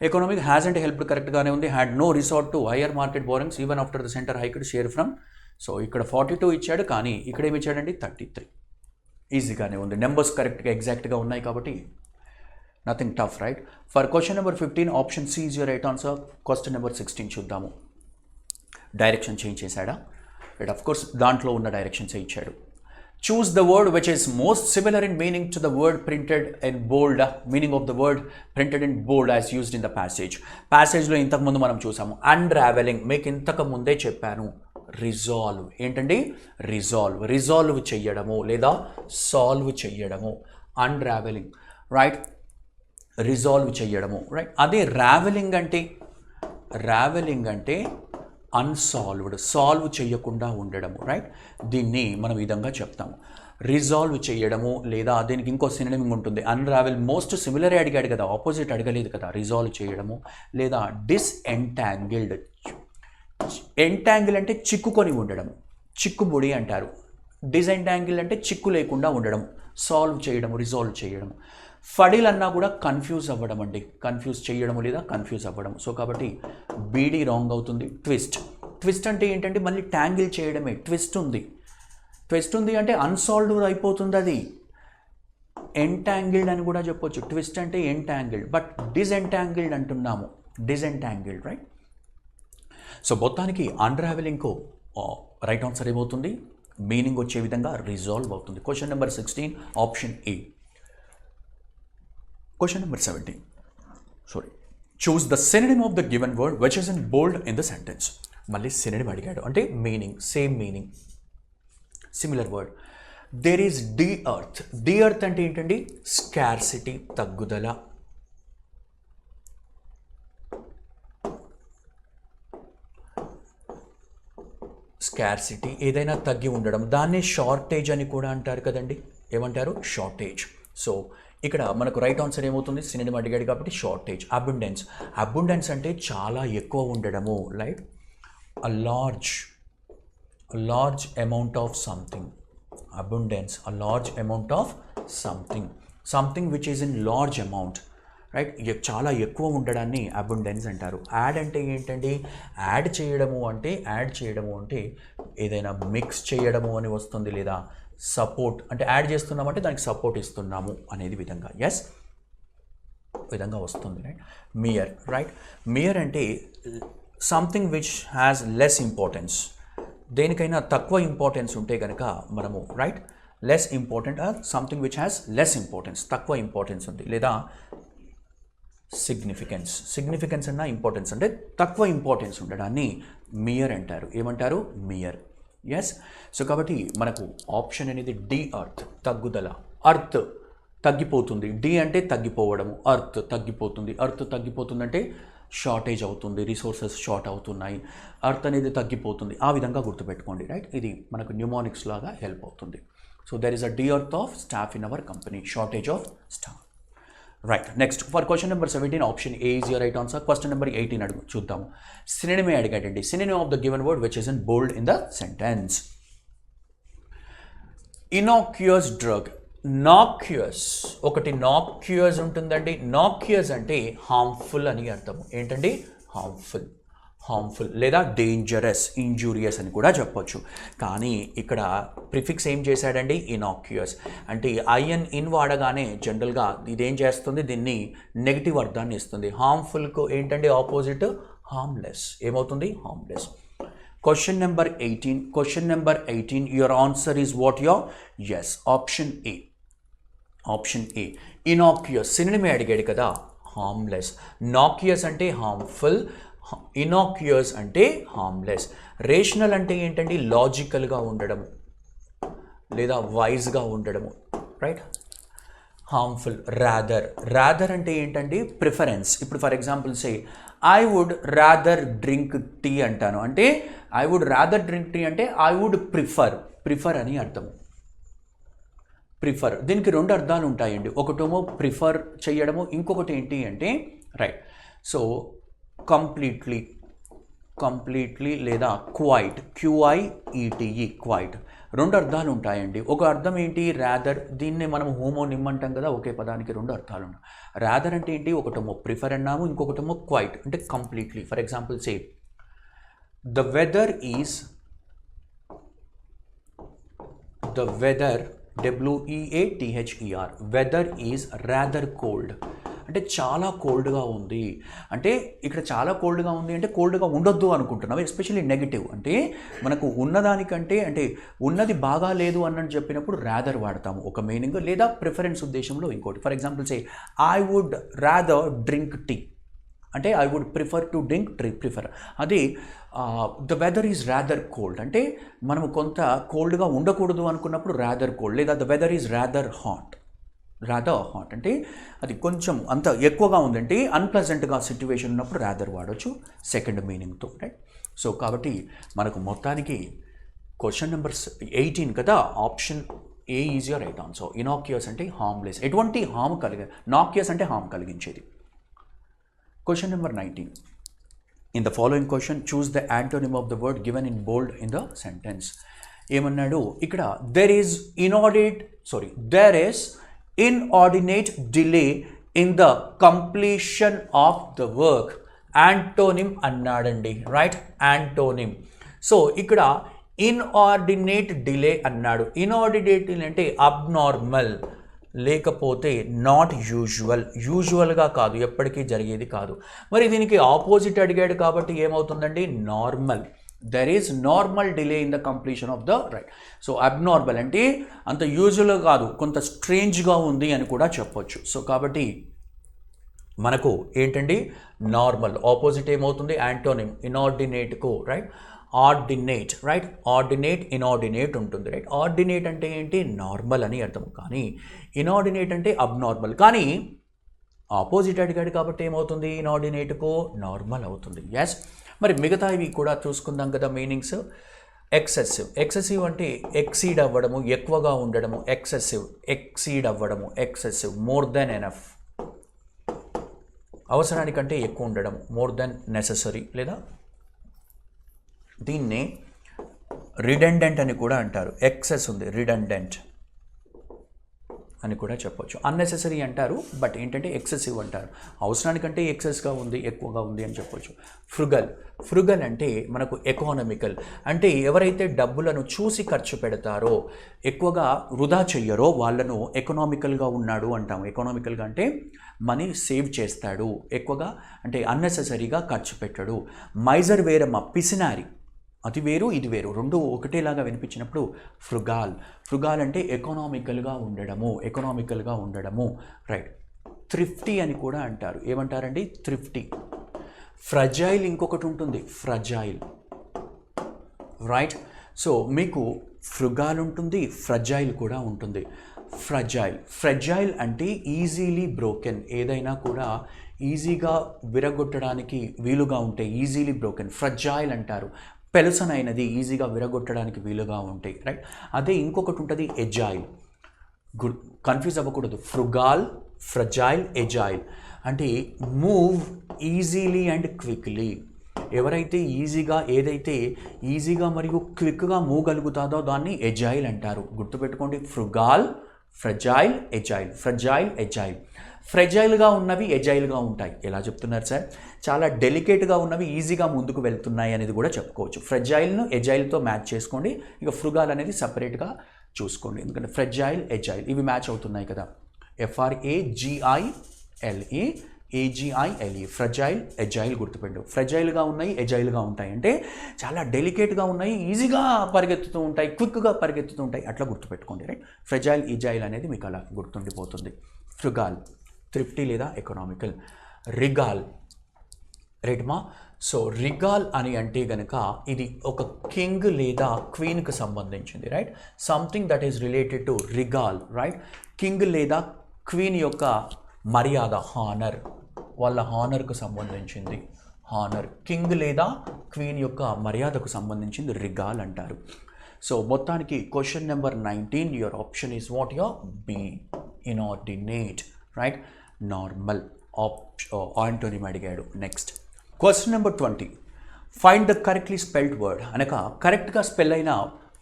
ఎకనామిక్ హ్యాజంట్ హెల్ప్డ్ కరెక్ట్గానే ఉంది. Had no resort to higher market borrowings even after the centre hiked share from. So ఇక్కడ 42 ఇచ్చాడు కానీ ఇక్కడ ఏమి ఇచ్చాడండి 33. ఈజీగానే ఉంది, నెంబర్స్ కరెక్ట్గా ఎగ్జాక్ట్గా ఉన్నాయి కాబట్టి nothing tough, right? For question number 15 option C is your right answer. Question number 16 చూద్దాము. డైరెక్షన్ చేంజ్ చేశాడా? రైట్, అఫ్ కోర్స్ దాంట్లో ఉన్న డైరెక్షన్సే ఇచ్చాడు. Choose the word which is most similar in meaning to the word printed in bold, meaning of the word printed in bold as used in the passage. ప్యాసేజ్లో ఇంతకుముందు మనం చూసాము అన్రావెలింగ్, మీకు ఇంతకు ముందే చెప్పాను. రిజాల్వ్ ఏంటండి? రిజాల్వ్ చెయ్యడము లేదా సాల్వ్ చెయ్యడము, అన్రావెలింగ్, రైట్? రిజాల్వ్ చెయ్యడము, రైట్? అదే రావెలింగ్ అంటే అన్సాల్వ్డ్, సాల్వ్ చేయకుండా ఉండడము, రైట్? దీన్ని మనం ఈ విధంగా చెప్తాము. రిజాల్వ్ చేయడము, లేదా దీనికి ఇంకో సినోనిమ్ ఉంటుంది, అన్రావెల్. మోస్ట్ సిమిలర్ అడిగాడు కదా, ఆపోజిట్ అడగలేదు కదా. రిజాల్వ్ చేయడము, లేదా డిస్ఎంటాంగిల్డ్. ఎంటాంగిల్ అంటే చిక్కుకొని ఉండడం, చిక్కుముడి అంటారు. డిసెంటాంగిల్ అంటే చిక్కు లేకుండా ఉండడం, సాల్వ్ చేయడము, రిజాల్వ్ చేయడము. ఫడిల్ అన్నా కూడా కన్ఫ్యూజ్ అవ్వడం అండి, కన్ఫ్యూజ్ చేయడము లేదా కన్ఫ్యూజ్ అవ్వడం. సో కాబట్టి బీడీ రాంగ్ అవుతుంది. ట్విస్ట్, ట్విస్ట్ అంటే ఏంటంటే మళ్ళీ ట్యాంగిల్ చేయడమే. ట్విస్ట్ ఉంది, ట్విస్ట్ ఉంది అంటే అన్సాల్వ్డ్ అయిపోతుంది అది. ఎంటాంగిల్డ్ అని కూడా చెప్పొచ్చు. ట్విస్ట్ అంటే ఎంటాంగిల్డ్, బట్ డిసెంటాంగిల్డ్ అంటున్నాము, డిసెంటాంగిల్డ్, రైట్? సో మొత్తానికి అన్రావెలింగ్కు రైట్ ఆన్సర్ ఏమవుతుంది, మీనింగ్ వచ్చే విధంగా రిజాల్వ్ అవుతుంది. Question number 16 option A. Question number 17, sorry, choose the synonym of the given word which is in bold in the sentence. మళ్ళీ సినోనిమ్ అడిగాడు అంటే meaning, same meaning, similar word. There is dearth. Dearth అంటే ఏంటండి, స్కార్సిటీ, తగ్గుదల. స్కార్సిటీ ఏదైనా తగ్గి ఉండడం, దాన్నే షార్టేజ్ అని కూడా అంటారు కదండి. ఏమంటారు, షార్టేజ్. సో ఇక్కడ మనకు రైట్ ఆన్సర్ ఏమవుతుంది, సినోనిమ్ అడిగాడు కాబట్టి షార్టేజ్. అబుండెన్స్, అబుండెన్స్ అంటే చాలా ఎక్కువ ఉండడము, like a large amount of something. Abundance, a large amount of something, something which is in large amount, right? చాలా ఎక్కువ ఉండడాన్ని అబుండెన్స్ అంటారు. యాడ్ అంటే ఏంటండి, యాడ్ చేయడము అంటే ఏదైనా మిక్స్ చేయడము అని వస్తుంది, లేదా సపోర్ట్ అంటే యాడ్ చేస్తున్నామంటే దానికి సపోర్ట్ ఇస్తున్నాము అనేది విధంగా. ఎస్, విధంగా వస్తుంది, రైట్? Mere, right? మియర్ అంటే something which has less importance. దేనికైనా తక్కువ ఇంపార్టెన్స్ ఉంటే కనుక మనము, right, less important or something which has less importance, తక్కువ ఇంపార్టెన్స్ ఉంది. లేదా సిగ్నిఫికెన్స్, సిగ్నిఫికెన్స్ అన్న ఇంపార్టెన్స్ అంటే తక్కువ ఇంపార్టెన్స్ ఉండడాన్ని మియర్ అంటారు. ఏమంటారు, మియర్. ఎస్. సో కాబట్టి మనకు ఆప్షన్ అనేది డి ఎర్త్, తగ్గుదల. అర్త్ తగ్గిపోతుంది, డి అంటే తగ్గిపోవడము, అర్త్ తగ్గిపోతుంది. అర్త్ తగ్గిపోతుందంటే షార్టేజ్ అవుతుంది, రిసోర్సెస్ షార్ట్ అవుతున్నాయి, అర్త్ అనేది తగ్గిపోతుంది. ఆ విధంగా గుర్తుపెట్టుకోండి, రైట్? ఇది మనకు న్యూమానిక్స్ లాగా హెల్ప్ అవుతుంది. So there is a dearth of staff in our company, shortage of staff. Right. Next for question number 17 option A is your right answer. Question number 18 అడుగు చూద్దాము. సినోనిమ్ అడిగాడండి. Synonym of the given word which is in bold in the sentence. Innocuous drug. Noxious, ఒకటి నాక్యూయస్ ఉంటుందండి. నాక్యూయస్ అంటే హార్మ్ఫుల్ అని అర్థం. ఏంటండి, హార్మ్ఫుల్, హార్మ్ఫుల్ లేదా డేంజరస్, ఇంజూరియస్ అని కూడా చెప్పొచ్చు. కానీ ఇక్కడ ప్రిఫిక్స్ ఏం చేశాడండి, ఇనాక్యూయస్. అంటే ఐఎన్ ఇన్ వాడగానే జనరల్గా ఇదేం చేస్తుంది, దీన్ని నెగిటివ్ అర్థాన్ని ఇస్తుంది. హార్మ్ఫుల్కు ఏంటండి ఆపోజిట్, హార్మ్లెస్. ఏమవుతుంది, harmless. Question number 18. Question number 18 your answer is what your? Yes, option A. Option A. Innocuous synonym అడిగాడు కదా, హార్మ్లెస్. నాక్యూయస్ అంటే హార్మ్ఫుల్, ఇనాక్యూయస్ అంటే హార్మ్లెస్. రేషనల్ అంటే ఏంటండి, లాజికల్గా ఉండడము లేదా వైజ్గా ఉండడము, రైట్? హార్మ్ఫుల్. రాదర్, రాదర్ అంటే ఏంటండి, ప్రిఫరెన్స్. ఇప్పుడు for example say I would rather drink tea అంటాను అంటే I would rather drink tea అంటే ఐ వుడ్ ప్రిఫర్, ప్రిఫర్ అని అర్థము. ప్రిఫర్, దీనికి రెండు అర్థాలు ఉంటాయండి. ఒకటేమో ప్రిఫర్ చేయడము, ఇంకొకటి ఏంటి అంటే, రైట్, సో కంప్లీట్లీ, కంప్లీట్లీ లేదా క్వైట్, QIETE, క్వైట్. రెండు అర్థాలు ఉంటాయండి. ఒక అర్థం ఏంటి, రాదర్. దీన్నే మనం హోమోనిమ్ అంటాం కదా, ఒకే పదానికి రెండు అర్థాలు ఉన్నాయి. రాదర్ అంటే ఏంటి, ఒకటేమో ప్రిఫర్ అన్నాము, ఇంకొకటేమో క్వైట్ అంటే completely. For example say the weather is, the weather, WEATHER, weather is rather cold అంటే చాలా కోల్డ్గా ఉంది. అంటే ఇక్కడ చాలా కోల్డ్గా ఉంది అంటే కోల్డ్గా ఉండొద్దు అనుకుంటున్నాం. ఎస్పెషల్లీ నెగిటివ్ అంటే మనకు ఉన్నదానికంటే అంటే ఉన్నది బాగా లేదు అన్నట్టు చెప్పినప్పుడు రాదర్ వాడతాము ఒక మీనింగ్, లేదా ప్రిఫరెన్స్ ఉద్దేశంలో ఇంకోటి. For example say I would rather drink tea అంటే I would prefer to drink prefer. అది the weather is rather cold అంటే మనము కొంత కోల్డ్గా ఉండకూడదు అనుకున్నప్పుడు రాదర్ కోల్డ్, లేదా the weather is rather hot, rather hot అంటే అది కొంచెం అంత ఎక్కువగా ఉందంటే అన్ప్లెజెంట్గా సిట్యువేషన్ ఉన్నప్పుడు రాదర్ వాడచ్చు సెకండ్ మీనింగ్తో, రైట్. సో కాబట్టి మనకు మొత్తానికి క్వశ్చన్ నెంబర్ 18 కదా, option A is your right answer. ఇనాక్యూస్ అంటే హార్మ్లెస్, ఎటువంటి హామ్ నాక్యూస్ అంటే హామ్ కలిగించేది. Question number 19. In the following question choose the antonym of the word given in bold in the sentence. ఏమన్నాడు ఇక్కడ, there is inordinate delay in the completion of the work. Antonym అన్నాడండి, రైట్, యాంటోనిమ్. సో ఇక్కడ ఇన్ఆర్డినేట్ డిలే అన్నాడు. ఇన్ఆర్డినేట్ డిలే అంటే అబ్నార్మల్, లేకపోతే నాట్ యూజువల్, యూజువల్గా కాదు, ఎప్పటికీ జరిగేది కాదు. మరి దీనికి ఆపోజిట్ అడిగాడు కాబట్టి ఏమవుతుందండి, normal. There is normal delay in the completion of the right. So abnormal అంటే అంత యూజువల్గా కాదు, కొంత స్ట్రేంజ్గా ఉంది అని కూడా చెప్పొచ్చు. సో కాబట్టి మనకు ఏంటండి, నార్మల్. ఆపోజిట్ ఏమవుతుంది, యాంటోనిమ్ ఇనార్డినేట్కు, right, ordinate, right, ordinate inordinate ఉంటుంది, రైట్. ఆర్డినేట్ అంటే ఏంటి, నార్మల్ అని అర్థం, కానీ ఇనార్డినేట్ అంటే అబ్నార్మల్. కానీ ఆపోజిట్ అడిగాడు కాబట్టి ఏమవుతుంది, ఇనార్డినేట్కు నార్మల్ అవుతుంది. ఎస్. మరి మిగతావి కూడా చూసుకుందాం కదా మీనింగ్స్. ఎక్సెసివ్, ఎక్సెసివ్ అంటే ఎక్సీడ్ అవ్వడము, ఎక్కువగా ఉండడము. ఎక్సెసివ్, ఎక్సీడ్ అవ్వడము, ఎక్సెసివ్, మోర్ దెన్ ఎనఫ్, అవసరానికంటే ఎక్కువ ఉండడం, మోర్ దెన్ నెససరీ. లేదా దీన్ని రిడెండెంట్ అని కూడా అంటారు. ఎక్సెస్ ఉంది, రిడెండెంట్ అని కూడా చెప్పొచ్చు. అన్నెసెసరీ అంటారు, బట్ ఏంటంటే ఎక్సెసివ్ అంటారు, అవసరానికంటే ఎక్సెస్గా ఉంది, ఎక్కువగా ఉంది అని చెప్పొచ్చు. ఫ్రుగల్, ఫ్రుగల్ అంటే మనకు ఎకానమికల్, అంటే ఎవరైతే డబ్బులను చూసి ఖర్చు పెడతారో, ఎక్కువగా వృధా చెయ్యరో వాళ్ళను ఎకనామికల్గా ఉన్నాడు అంటాము. ఎకనామికల్గా అంటే మనీ సేవ్ చేస్తాడు, ఎక్కువగా అంటే అన్నెసెసరీగా ఖర్చు పెట్టడు. మైజర్ వేరమ్మ, పిసినారి, అది వేరు ఇది వేరు, రెండు ఒకటేలాగా వినిపించినప్పుడు ఫ్రుగాల్. ఫ్రుగాల్ అంటే ఎకనామికల్గా ఉండడము, ఎకనామికల్గా ఉండడము, రైట్. థ్రిఫ్టీ అని కూడా అంటారు. ఏమంటారండి, థ్రిఫ్టీ. ఫ్రజైల్ ఇంకొకటి ఉంటుంది, ఫ్రజైల్, రైట్. సో మీకు ఫ్రుగాల్ ఉంటుంది, ఫ్రజైల్ కూడా ఉంటుంది. ఫ్రజైల్, ఫ్రజైల్ అంటే ఈజీలీ బ్రోకెన్, ఏదైనా కూడా ఈజీగా విరగొట్టడానికి వీలుగా ఉంటే ఈజీలీ బ్రోకెన్, ఫ్రజైల్ అంటారు. పెలుసనైనది, ఈజీగా విరగొట్టడానికి వీలుగా ఉంటాయి, రైట్. అదే ఇంకొకటి ఉంటుంది ఎజైల్, కన్ఫ్యూజ్ అవ్వకూడదు. ఫ్రుగాల్, ఫ్రజైల్, ఎజైల్ అంటే మూవ్ ఈజీలీ అండ్ క్విక్లీ. ఎవరైతే ఈజీగా, ఏదైతే ఈజీగా మరియు క్విక్గా మూవ్ గలుగుతాదో దాన్ని ఎజైల్ అంటారు. గుర్తుపెట్టుకోండి, ఫ్రుగాల్, ఫ్రజైల్, ఎజైల్, ఫ్రజైల్, ఎజైల్. ఫ్రెజైల్గా ఉన్నవి ఎజైల్గా ఉంటాయి. ఎలా చెప్తున్నారు సార్? చాలా డెలికేట్గా ఉన్నవి ఈజీగా ముందుకు వెళ్తున్నాయి అనేది కూడా చెప్పుకోవచ్చు. ఫ్రెజైల్ను ఎజైల్తో మ్యాచ్ చేసుకోండి, ఇక ఫ్రుగాల్ అనేది సపరేట్గా చూసుకోండి, ఎందుకంటే ఫ్రెజైల్, ఎజైల్ ఇవి మ్యాచ్ అవుతున్నాయి కదా. FRAGILE, AGILE, fragile, agile. గుర్తుపెట్టు, ఫ్రెజైల్గా ఉన్నాయి ఎజైల్గా ఉంటాయి అంటే చాలా డెలికేట్గా ఉన్నాయి, ఈజీగా పరిగెత్తుతూ ఉంటాయి, క్విక్గా పరిగెత్తుతూ ఉంటాయి, అట్లా గుర్తుపెట్టుకోండి, రైట్. ఫ్రెజైల్, ఎజైల్ అనేది మీకు అలా గుర్తుండిపోతుంది. ఫ్రుగాల్, థ్రిఫ్టీ లేదా ఎకనామికల్. రిగాల్, రైట్ మా. సో రిగాల్ అని అంటే గనక ఇది ఒక కింగ్ లేదా క్వీన్కి సంబంధించింది, right. Something that is related to regal, right. King లేదా క్వీన్ యొక్క మర్యాద, హానర్, వాళ్ళ హానర్కు సంబంధించింది. హానర్, కింగ్ లేదా క్వీన్ యొక్క మర్యాదకు సంబంధించింది రిగాల్ అంటారు. సో మొత్తానికి question number 19 your option is what? Your B, inordinate, right. Normal antonym అడిగాడు. Next question number 20. Find the correctly spelled word అనగా కరెక్ట్గా స్పెల్ అయిన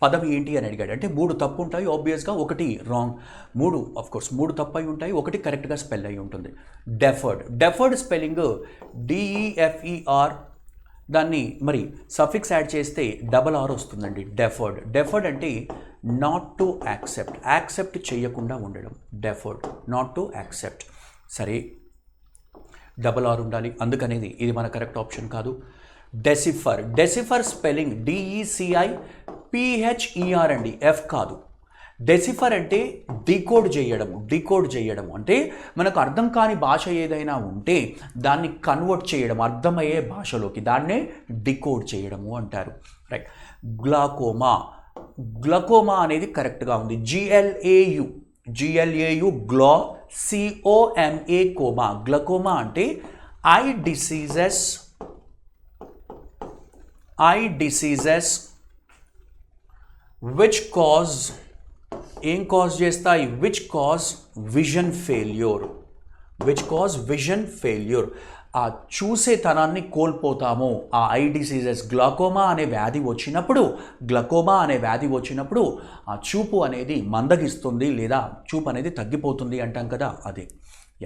పదం ఏంటి అని అడిగాడు. అంటే 3 తప్పు ఉంటాయి ఆబ్వియస్గా, ఒకటి రాంగ్. 3 తప్పు అయి ఉంటాయి, ఒకటి కరెక్ట్గా స్పెల్ అయి ఉంటుంది. డెఫర్డ్, డెఫర్డ్ స్పెల్లింగ్ DEFER, దాన్ని మరి సఫిక్స్ యాడ్ చేస్తే RR వస్తుందండి. డెఫర్డ్, డెఫర్డ్ అంటే నాట్ టు యాక్సెప్ట్, యాక్సెప్ట్ చేయకుండా ఉండడం. Deferred, not to accept. సరే, RR ఉండాలి, అందుకనేది ఇది మన కరెక్ట్ ఆప్షన్ కాదు. డెసిఫర్, డెసిఫర్ స్పెల్లింగ్ DECIPHER అండి, F కాదు. డెసిఫర్ అంటే డీకోడ్ చేయడము, డీకోడ్ చేయడము అంటే మనకు అర్థం కాని భాష ఏదైనా ఉంటే దాన్ని కన్వర్ట్ చేయడం అర్థమయ్యే భాషలోకి, దాన్నే డీకోడ్ చేయడము అంటారు, రైట్. గ్లాకోమా, గ్లకోమా అనేది కరెక్ట్గా ఉంది. GLAU, GLAU గ్లా COMA coma glaucoma అంటే ఐ డిసీజెస్ విచ్ కాజ్ ఏం కాజ్ చేస్తాయి విచ్ కాజ్ విజన్ ఫెయిల్యూర్ ఆ చూసేతనాన్ని కోల్పోతాము ఆ ఐ డిసీజెస్ గ్లాకోమా అనే వ్యాధి వచ్చినప్పుడు ఆ చూపు అనేది మందగిస్తుంది లేదా చూపు అనేది తగ్గిపోతుంది అంటాం కదా అది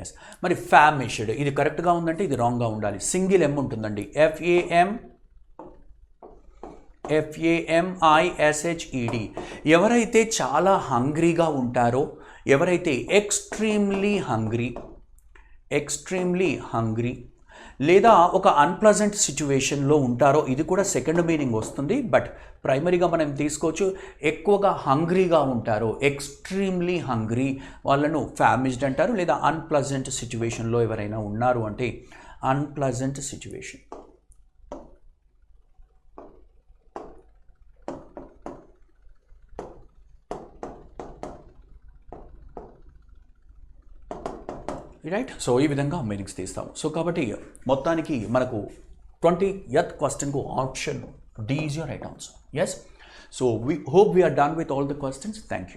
ఎస్ మరి ఫ్యామిష్డ్ ఇది కరెక్ట్గా ఉందంటే ఇది రాంగ్గా ఉండాలి సింగిల్ ఎం ఉంటుందండి FAMISHED ఎవరైతే చాలా హంగ్రీగా ఉంటారో ఎవరైతే ఎక్స్ట్రీమ్లీ హంగ్రీ లేదా ఒక అన్ప్లజెంట్ సిచ్యువేషన్లో ఉంటారో ఇది కూడా సెకండ్ మీనింగ్ వస్తుంది బట్ ప్రైమరీగా మనం తీసుకోవచ్చు ఎక్కువగా హంగ్రీగా ఉంటారో ఎక్స్ట్రీమ్లీ హంగ్రీ వాళ్ళను ఫ్యామిష్డ్ అంటారు లేదా అన్ప్లజెంట్ సిచ్యువేషన్లో ఎవరైనా ఉన్నారు అంటే అన్ప్లజెంట్ సిచ్యువేషన్ రైట్ సో ఈ విధంగా మీనింగ్స్ తీస్తాం సో కాబట్టి మొత్తానికి మనకు 20th క్వశ్చన్కు option D is your right answer. Yes. So we hope we are done with all the questions. Thank you.